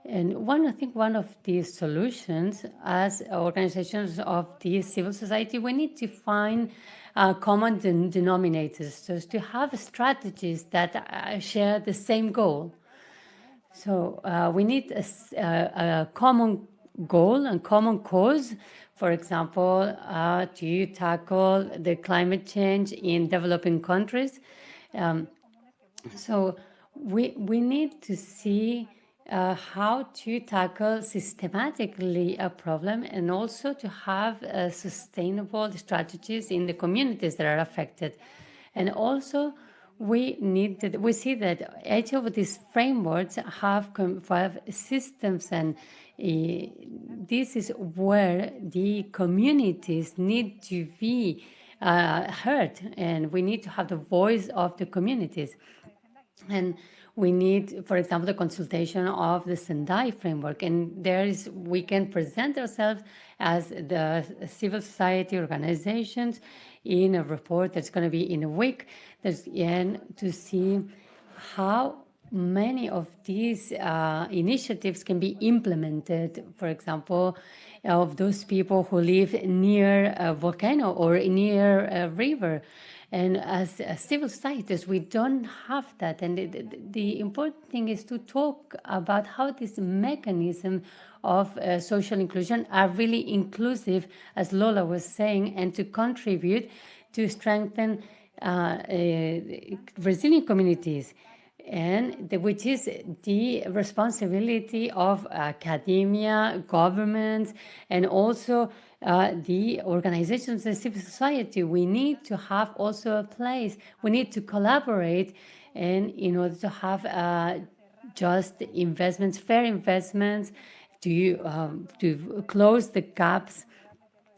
I think one of the solutions as organizations of the civil society, we need to find common denominators, so to have strategies that share the same goal. So we need a common goal and common cause, for example, to tackle the climate change in developing countries. So we need to see how to tackle systematically a problem, and also to have sustainable strategies in the communities that are affected. And also we see that each of these frameworks have systems, and this is where the communities need to be heard, and we need to have the voice of the communities. And we need, for example, the consultation of the Sendai framework, and we can present ourselves as the civil society organizations in a report that's going to be in a week, and to see how many of these initiatives can be implemented. For example, of those people who live near a volcano or near a river. And as civil societies, we don't have that. And the important thing is to talk about how this mechanism of social inclusion are really inclusive, as Lola was saying, and to contribute to strengthen resilient communities, and which is the responsibility of academia, governments, and also the organizations and civil society. We need to have also a place. We need to collaborate, and in order to have just investments, fair investments, to close the gaps,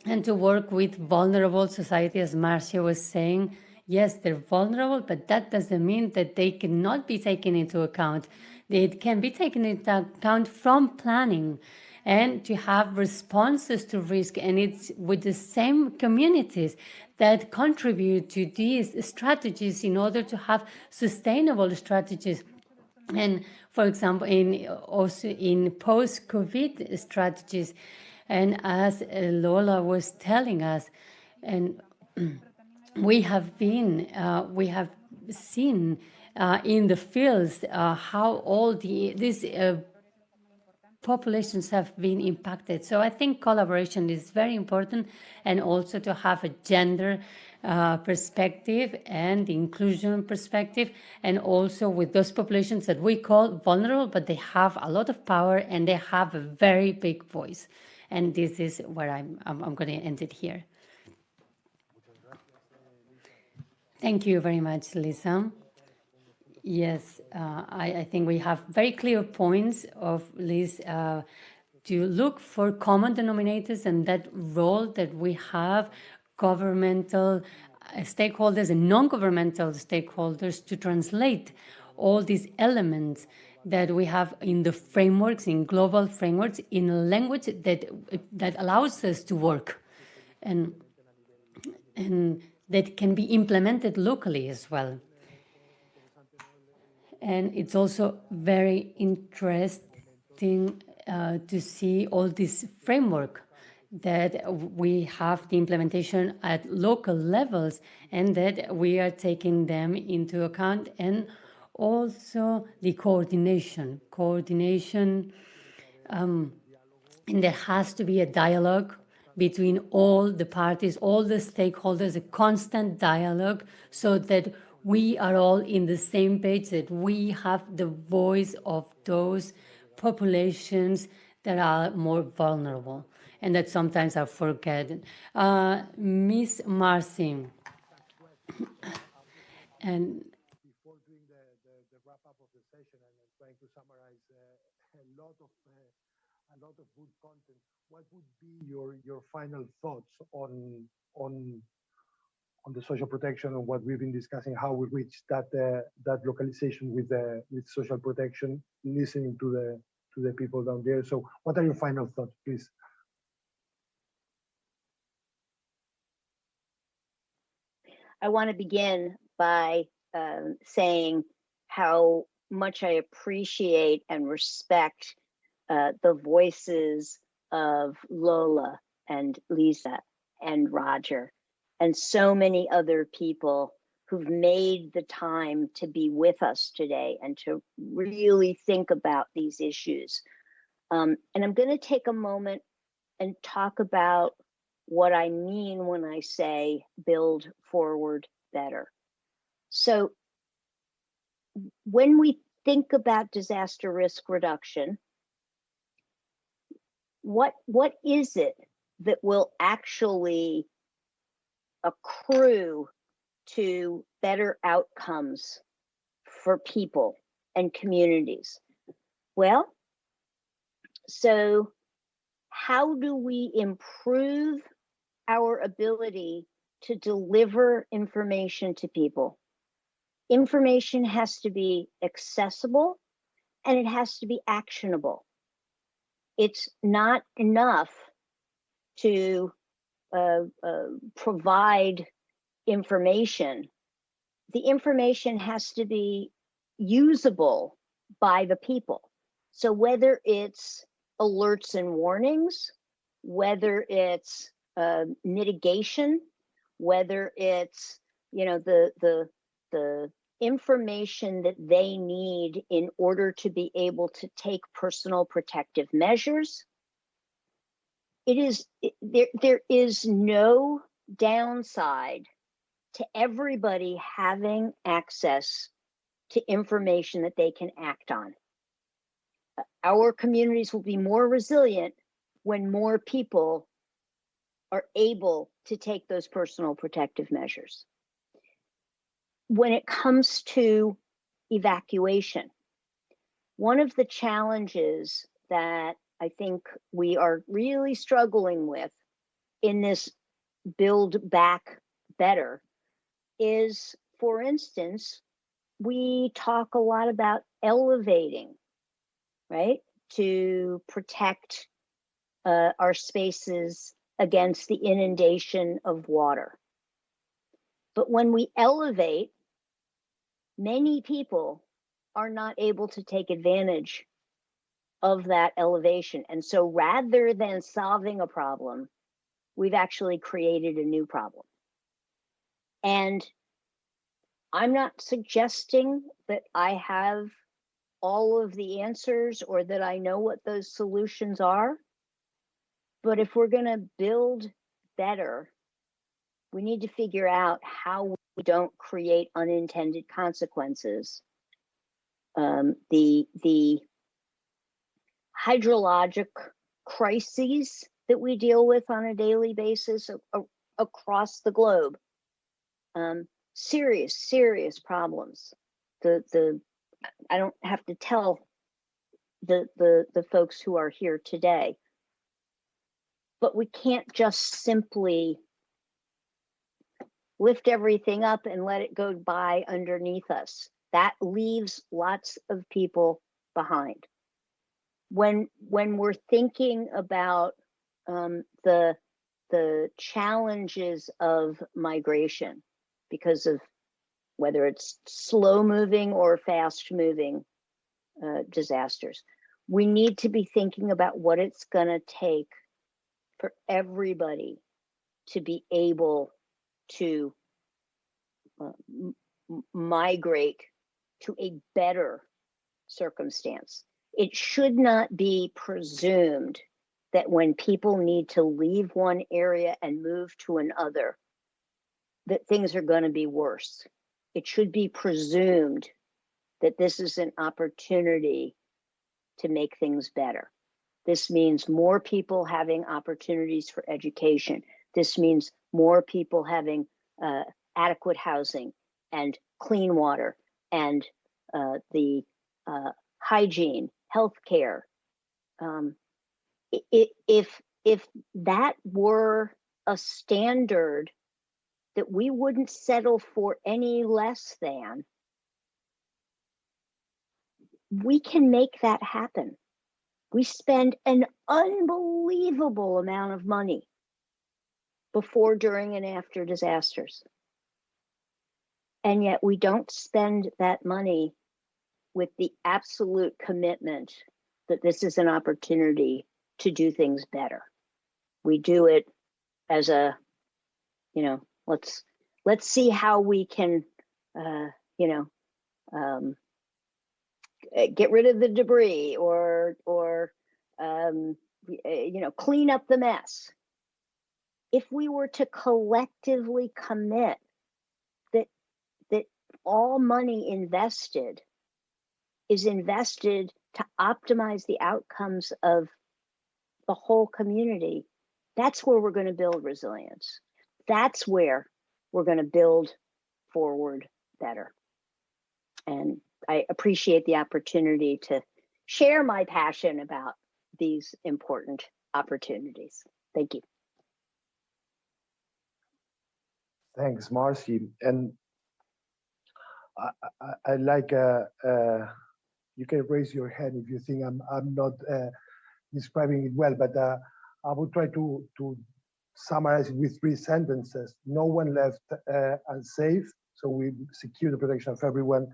and to work with vulnerable society, as Marcia was saying, Yes, they're vulnerable, but that doesn't mean that they cannot be taken into account. They can be taken into account from planning and to have responses to risk. And it's with the same communities that contribute to these strategies in order to have sustainable strategies. And for example, also in post-COVID strategies, and as Lola was telling us, and we have seen in the fields how all these populations have been impacted. So I think collaboration is very important, and also to have a gender perspective and inclusion perspective, and also with those populations that we call vulnerable, but they have a lot of power and they have a very big voice. And this is where I'm going to end it here. Thank you very much, Lisa. Yes, I think we have very clear points of Liz to look for common denominators and that role that we have, governmental stakeholders and non-governmental stakeholders, to translate all these elements that we have in the frameworks, in global frameworks, in a language that allows us to work and that can be implemented locally as well. And it's also very interesting to see all this framework that we have the implementation at local levels and that we are taking them into account, and also the coordination. And there has to be a dialogue between all the parties, all the stakeholders, a constant dialogue, so that we are all in the same page, that we have the voice of those populations that are more vulnerable and that sometimes are forgotten. Miss Marcy. And before doing the wrap up of the session and trying to summarize a lot of good content, what would be your final thoughts on the social protection and what we've been discussing, how we reach that localization with social protection, listening to the people down there. So what are your final thoughts, please? I want to begin by saying how much I appreciate and respect the voices of Lola and Lisa and Roger and so many other people who've made the time to be with us today and to really think about these issues. And I'm going to take a moment and talk about what I mean when I say build forward better. So when we think about disaster risk reduction, what is it that will actually accrue to better outcomes for people and communities? Well, so how do we improve our ability to deliver information to people? Information has to be accessible and it has to be actionable. It's not enough to provide information. The information has to be usable by the people. So whether it's alerts and warnings, whether it's mitigation, whether it's the information that they need in order to be able to take personal protective measures, there is no downside to everybody having access to information that they can act on. Our communities will be more resilient when more people are able to take those personal protective measures. When it comes to evacuation, one of the challenges that I think we are really struggling with in this build back better is, for instance, we talk a lot about elevating, right, to protect our spaces against the inundation of water. But when we elevate, many people are not able to take advantage of that elevation. And so rather than solving a problem, we've actually created a new problem. And I'm not suggesting that I have all of the answers or that I know what those solutions are. But if we're going to build better, we need to figure out how we don't create unintended consequences. The hydrologic crises that we deal with on a daily basis across the globe, serious problems. I don't have to tell the folks who are here today, but we can't just simply lift everything up and let it go by underneath us. That leaves lots of people behind. When we're thinking about the challenges of migration, because of whether it's slow moving or fast moving disasters, we need to be thinking about what it's going to take for everybody to be able to migrate to a better circumstance. It should not be presumed that when people need to leave one area and move to another, that things are going to be worse. It should be presumed that this is an opportunity to make things better. This means more people having opportunities for education. This means more people having adequate housing and clean water and the hygiene, healthcare. If that were a standard that we wouldn't settle for any less than, we can make that happen. We spend an unbelievable amount of money before, during, and after disasters. And yet we don't spend that money with the absolute commitment that this is an opportunity to do things better. We do it as a, let's see how we can, get rid of the debris or clean up the mess. If we were to collectively commit that all money invested is invested to optimize the outcomes of the whole community, that's where we're going to build resilience. That's where we're going to build forward better. And I appreciate the opportunity to share my passion about these important opportunities. Thank you. Thanks, Marcy. And I like, you can raise your hand if you think I'm not describing it well, but I will try to summarize it with 3 sentences. No one left unsafe, so we secure the protection of everyone.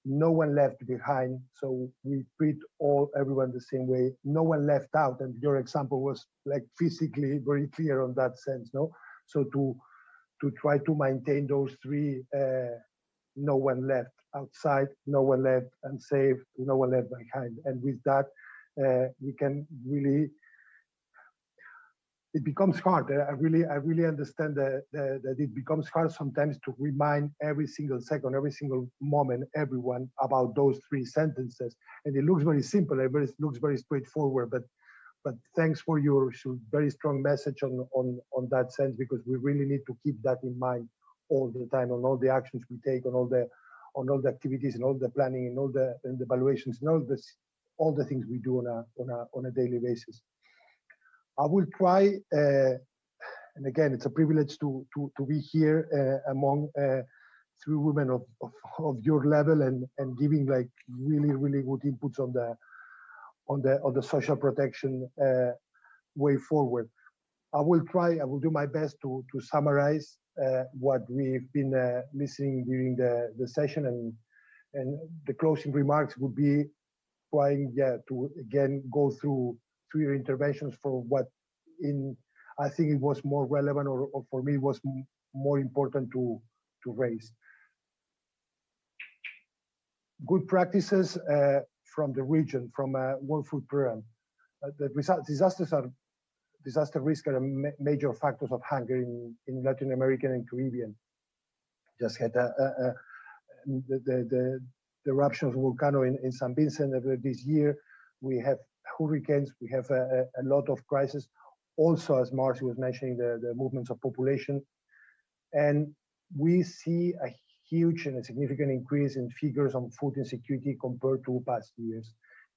No one left behind, so we treat everyone the same way. No one left out, and your example was like physically very clear on that sense, no? So to try to maintain those 3, no one left outside, no one left unsafe, no one left behind. And with that, we can really, it becomes hard. I really understand that it becomes hard sometimes to remind every single second, every single moment, everyone about those 3 sentences. And it looks very simple, it looks very straightforward, but thanks for your very strong message on that sense, because we really need to keep that in mind all the time, on all the actions we take, on all the activities, and all the planning, and all the evaluations, and all the things we do on a daily basis. I will try, and again, it's a privilege to be here among three women of your level and giving like really, really good inputs on the social protection way forward. I will do my best to summarize what we've been listening during the session, and the closing remarks would be trying to again go through your interventions for what I think it was more relevant, or for me it was more important to raise. Good practices from the region, from World Food Program. Disaster risk are major factors of hunger in Latin America and Caribbean. Just had the eruption of volcano in San Vincent earlier this year. We have hurricanes. We have a lot of crises. Also, as Marcy was mentioning, the movements of population. And we see a huge and a significant increase in figures on food insecurity compared to past years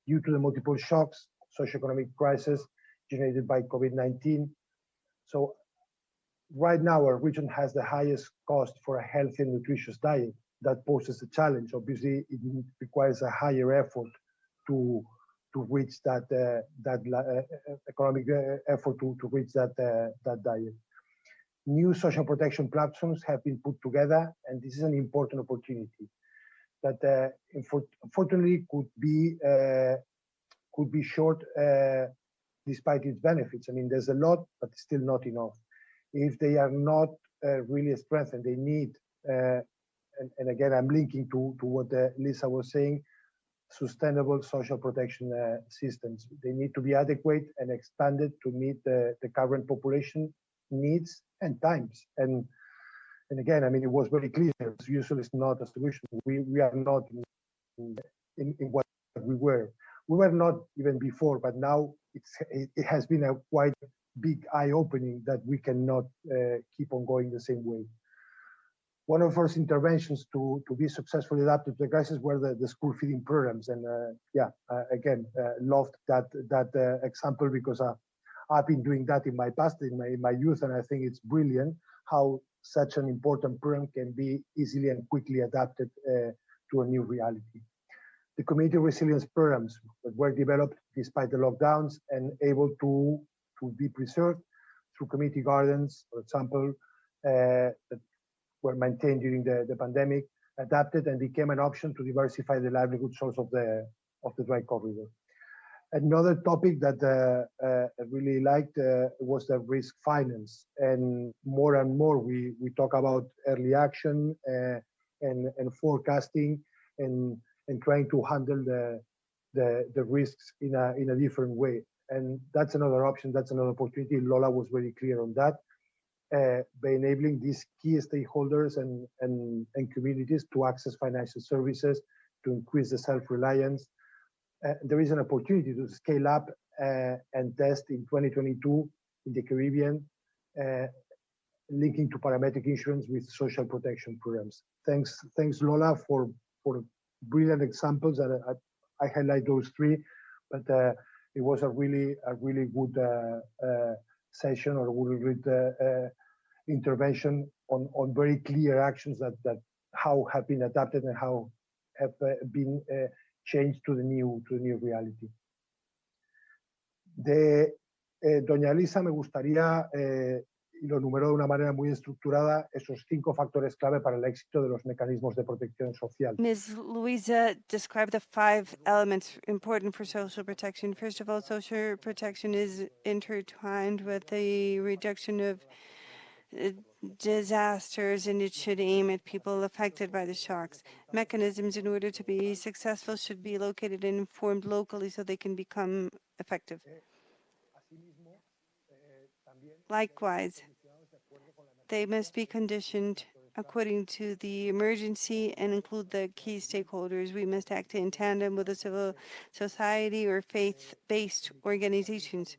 due to the multiple shocks, socioeconomic crisis generated by COVID-19. So right now, our region has the highest cost for a healthy and nutritious diet. That poses a challenge. Obviously, it requires a higher effort to reach that economic effort to reach that diet. New social protection platforms have been put together, and this is an important opportunity that unfortunately could be short despite its benefits. I mean, there's a lot, but still not enough. If they are not really strengthened, they need, and again, I'm linking to what Lisa was saying, sustainable social protection systems. They need to be adequate and expanded to meet the current population needs and times. And again, I mean, it was very clear, usually it's not a solution. We are not in what we were. We were not even before, but now it has been a quite big eye-opening that we cannot keep on going the same way. One of our interventions to be successfully adapted to the crisis were the school feeding programs. And again, loved that example because I've been doing that in my past, in my youth, and I think it's brilliant how such an important program can be easily and quickly adapted to a new reality. The community resilience programs that were developed despite the lockdowns and able to be preserved through community gardens, for example, that were maintained during the pandemic, adapted and became an option to diversify the livelihood source of the dry corridor. Another topic that I really liked was the risk finance, and more we talk about early action and forecasting and trying to handle the risks in a different way. And that's another option, that's another opportunity. Lola was very clear on that, by enabling these key stakeholders and communities to access financial services, to increase the self-reliance. There is an opportunity to scale up and test in 2022 in the Caribbean, linking to parametric insurance with social protection programs. Thanks Lola for brilliant examples, and I highlight those three, but it was a really good session, or really good intervention on very clear actions that how have been adapted and how have been changed to the new reality. Doña Lisa, me gustaría, y lo enumeró de una manera muy estructurada, esos 5 factores clave para el éxito de los mecanismos de protección social. Ms. Luisa described the 5 elements important for social protection. First of all, social protection is intertwined with the reduction of disasters, and it should aim at people affected by the shocks. Mechanisms, in order to be successful, should be located and informed locally so they can become effective. Likewise, they must be conditioned according to the emergency and include the key stakeholders. We must act in tandem with the civil society or faith-based organizations,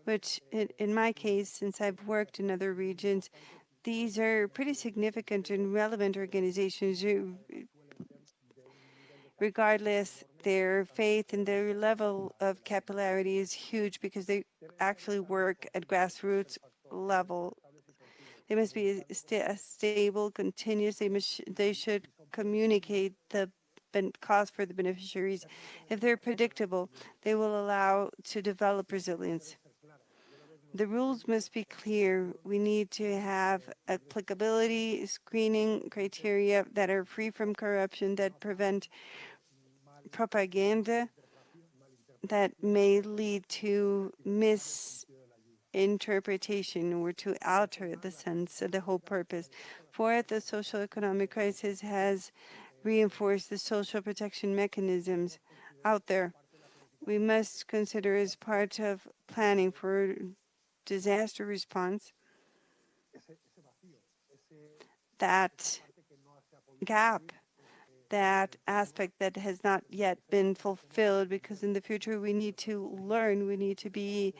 which in my case, since I've worked in other regions, these are pretty significant and relevant organizations. Regardless, their faith and their level of capillarity is huge because they actually work at grassroots level. They must be stable, continuous. They should communicate the cost for the beneficiaries. If they're predictable, they will allow to develop resilience. The rules must be clear. We need to have applicability, screening criteria that are free from corruption, that prevent propaganda that may lead to misinterpretation or to alter the sense of the whole purpose. Fourth, the social economic crisis has reinforced the social protection mechanisms out there. We must consider as part of planning for disaster response that gap, that aspect that has not yet been fulfilled, because in the future we need to learn, we need to be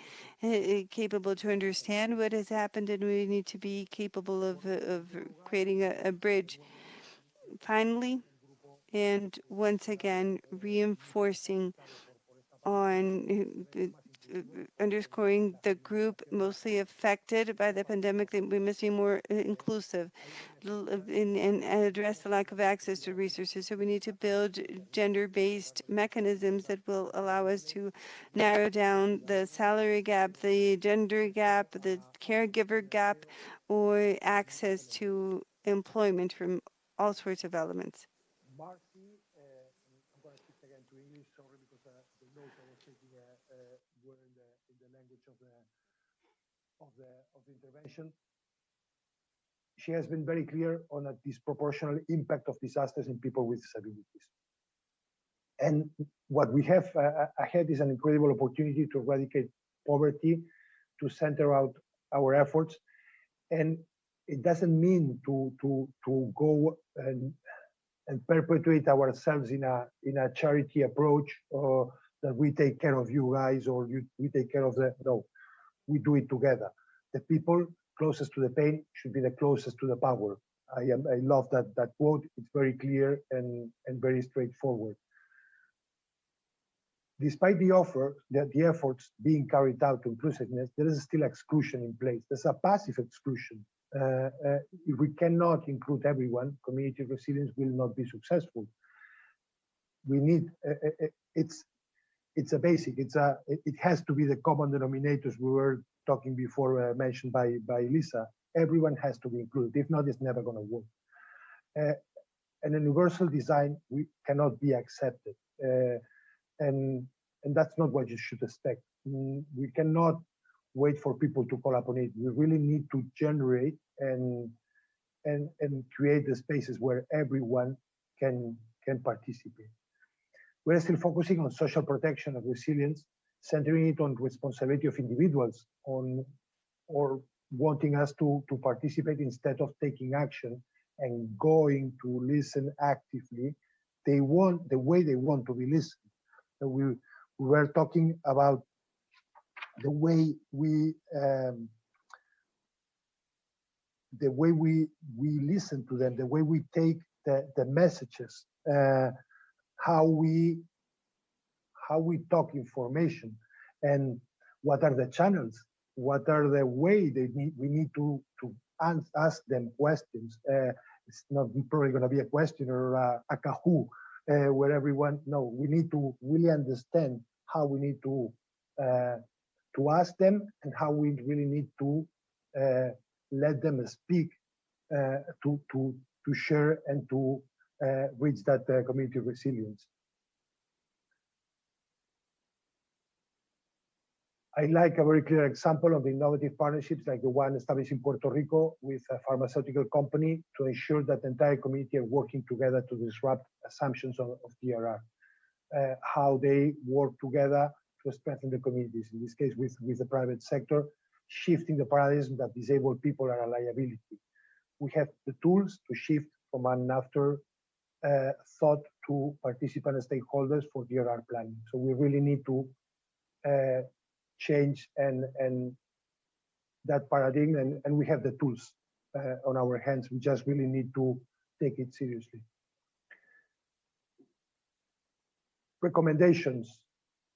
capable to understand what has happened, and we need to be capable of creating a bridge. Finally, and once again, reinforcing on underscoring the group mostly affected by the pandemic, that we must be more inclusive and address the lack of access to resources. So we need to build gender-based mechanisms that will allow us to narrow down the salary gap, the gender gap, the caregiver gap, or access to employment from all sorts of elements. Marcy, I'm going to shift again to English, sorry, because the notes I was taking were in the language of the intervention. She has been very clear on a disproportionate impact of disasters in people with disabilities. And what we have ahead is an incredible opportunity to eradicate poverty, to center out our efforts. And it doesn't mean to go and perpetuate ourselves in a charity approach, or that we take care of you guys, or we take care of the, no, we do it together. The people closest to the pain should be the closest to the power. I love that quote. It's very clear and very straightforward. Despite the efforts being carried out to inclusiveness, there is still exclusion in place. There's a passive exclusion. If we cannot include everyone, community resilience will not be successful. We need, it's a basic, it has to be the common denominators we were talking before, mentioned by Lisa. Everyone has to be included. If not, it's never going to work. An universal design cannot be accepted. And that's not what you should expect. We cannot wait for people to call upon it. We really need to generate and create the spaces where everyone can participate. We're still focusing on social protection and resilience, centering it on responsibility of individuals, or wanting us to participate instead of taking action and going to listen actively. The way they want to be listened. So we were talking about the way we listen to them, the way we take the messages, how we talk information, and what are the channels, what are the way we need to ask them questions. It's not probably going to be a question or a Kahoo where everyone. No, we need to really understand how we need to ask them, and how we really need to let them speak, to share and to reach that community resilience. I like a very clear example of innovative partnerships like the one established in Puerto Rico with a pharmaceutical company to ensure that the entire community are working together to disrupt assumptions of DRR. How they work together to strengthen the communities, in this case with the private sector, shifting the paradigm that disabled people are a liability. We have the tools to shift from an after thought to participant and stakeholders for DRR planning. So we really need to change and that paradigm, and we have the tools on our hands. We just really need to take it seriously. Recommendations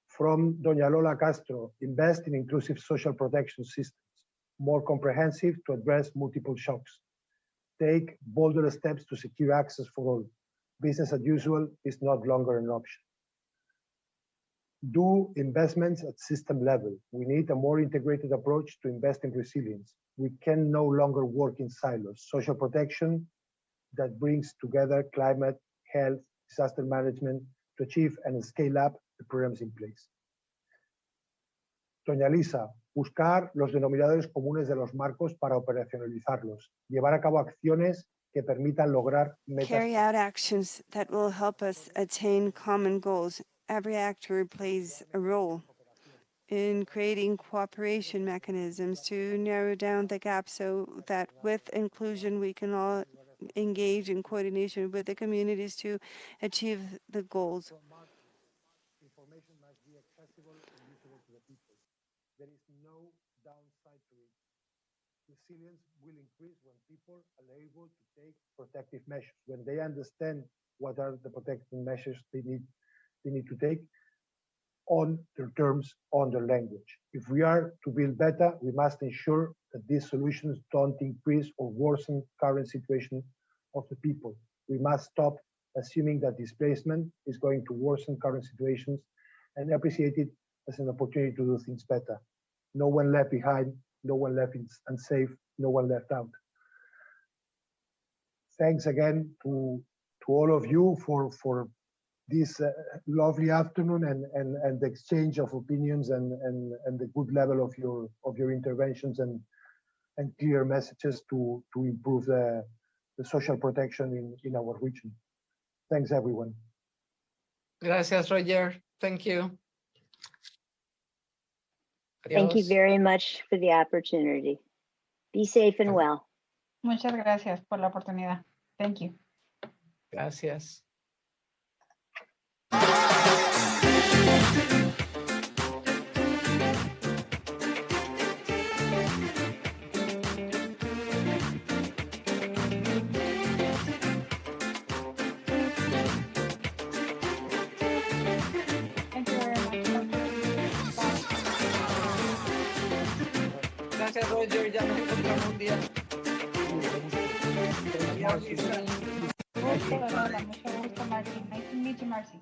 from Doña Lola Castro: invest in inclusive social protection systems. more comprehensive to address multiple shocks. Take bolder steps to secure access for all. Business as usual is not longer an option. Do investments at system level. We need a more integrated approach to invest in resilience. We can no longer work in silos. Social protection that brings together climate, health, disaster management to achieve and scale up the programs in place. Doña Lisa, buscar los denominadores comunes de los marcos para operacionalizarlos. Llevar a cabo acciones que permitan lograr metas. Carry out actions that will help us attain common goals. Every actor plays a role in creating cooperation mechanisms to narrow down the gap so that with inclusion we can all engage in coordination with the communities to achieve the goals. Information must be accessible and usable to the people. There is no downside to it. Resilience will increase when people are able to take protective measures, when they understand what are the protective measures they need to take on their terms, on their language. If we are to build better, we must ensure that these solutions don't increase or worsen current situation of the people. We must stop assuming that displacement is going to worsen current situations and appreciate it as an opportunity to do things better. No one left behind, no one left unsafe, no one left out. Thanks again to all of you for this lovely afternoon and the exchange of opinions and the good level of your interventions and clear messages to improve the social protection in our region. Thanks, everyone. Gracias, Roger. Thank you. Thank you Adiós. very much for the opportunity. Be safe and well. Muchas gracias por la oportunidad. Thank you. Gracias. Thank you very much. Gracias, Roger. Ya nos encontramos un día. Adiós, Lisa. Mucho gusto, Marcy. Nice to meet you, Marcy.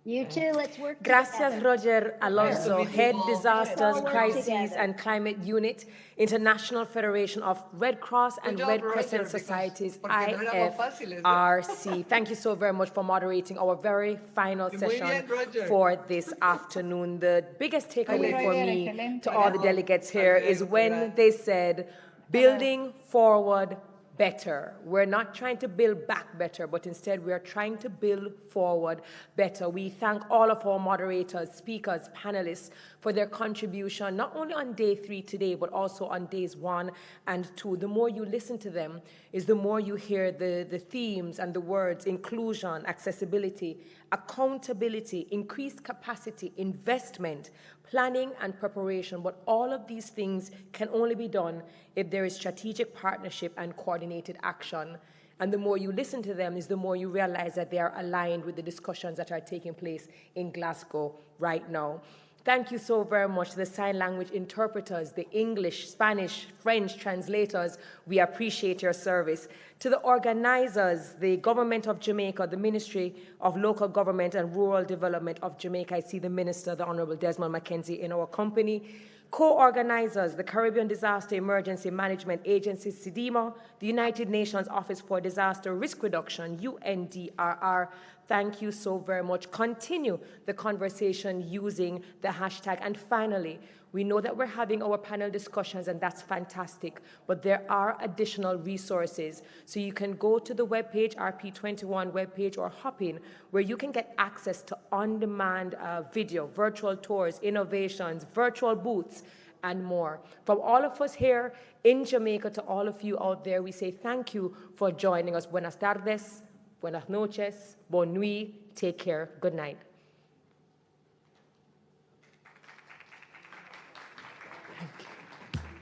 You too, let's work Gracias, together. Roger Alonso, Head Let's Disasters, all work Crises together. and Climate Unit, International Federation of Red Cross and Good job, Red Roger, Crescent because- Societies, porque no éramos fáciles, ¿eh? IFRC. Thank you so very much for moderating our very final Muy session bien, Roger. for this afternoon. The biggest takeaway for Roger, me excelente. to all the delegates here is when they said, building forward better. We're not trying to build back better, but instead we are trying to build forward better. We thank all of our moderators, speakers, panelists for their contribution, not only on day 3 today, but also on days 1 and 2. The more you listen to them is the more you hear the themes and the words: inclusion, accessibility, accountability, increased capacity, investment, planning and preparation. But all of these things can only be done if there is strategic partnership and coordinated action. And the more you listen to them is the more you realize that they are aligned with the discussions that are taking place in Glasgow right now. Thank you so very much to the sign language interpreters, the English, Spanish, French translators. We appreciate your service. To the organizers, the Government of Jamaica, the Ministry of Local Government and Rural Development of Jamaica. I see the Minister, the Honorable Desmond McKenzie, in our company. Co-organizers, the Caribbean Disaster Emergency Management Agency, CDEMA, the United Nations Office for Disaster Risk Reduction, UNDRR. Thank you so very much. Continue the conversation using the hashtag. And finally, we know that we're having our panel discussions, and that's fantastic, but there are additional resources. So you can go to the webpage, RP21 webpage, or hop in, where you can get access to on-demand video, virtual tours, innovations, virtual booths, and more. From all of us here in Jamaica to all of you out there, we say thank you for joining us. Buenas tardes, buenas noches, bonne nuit, take care, good night.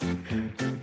Thank you.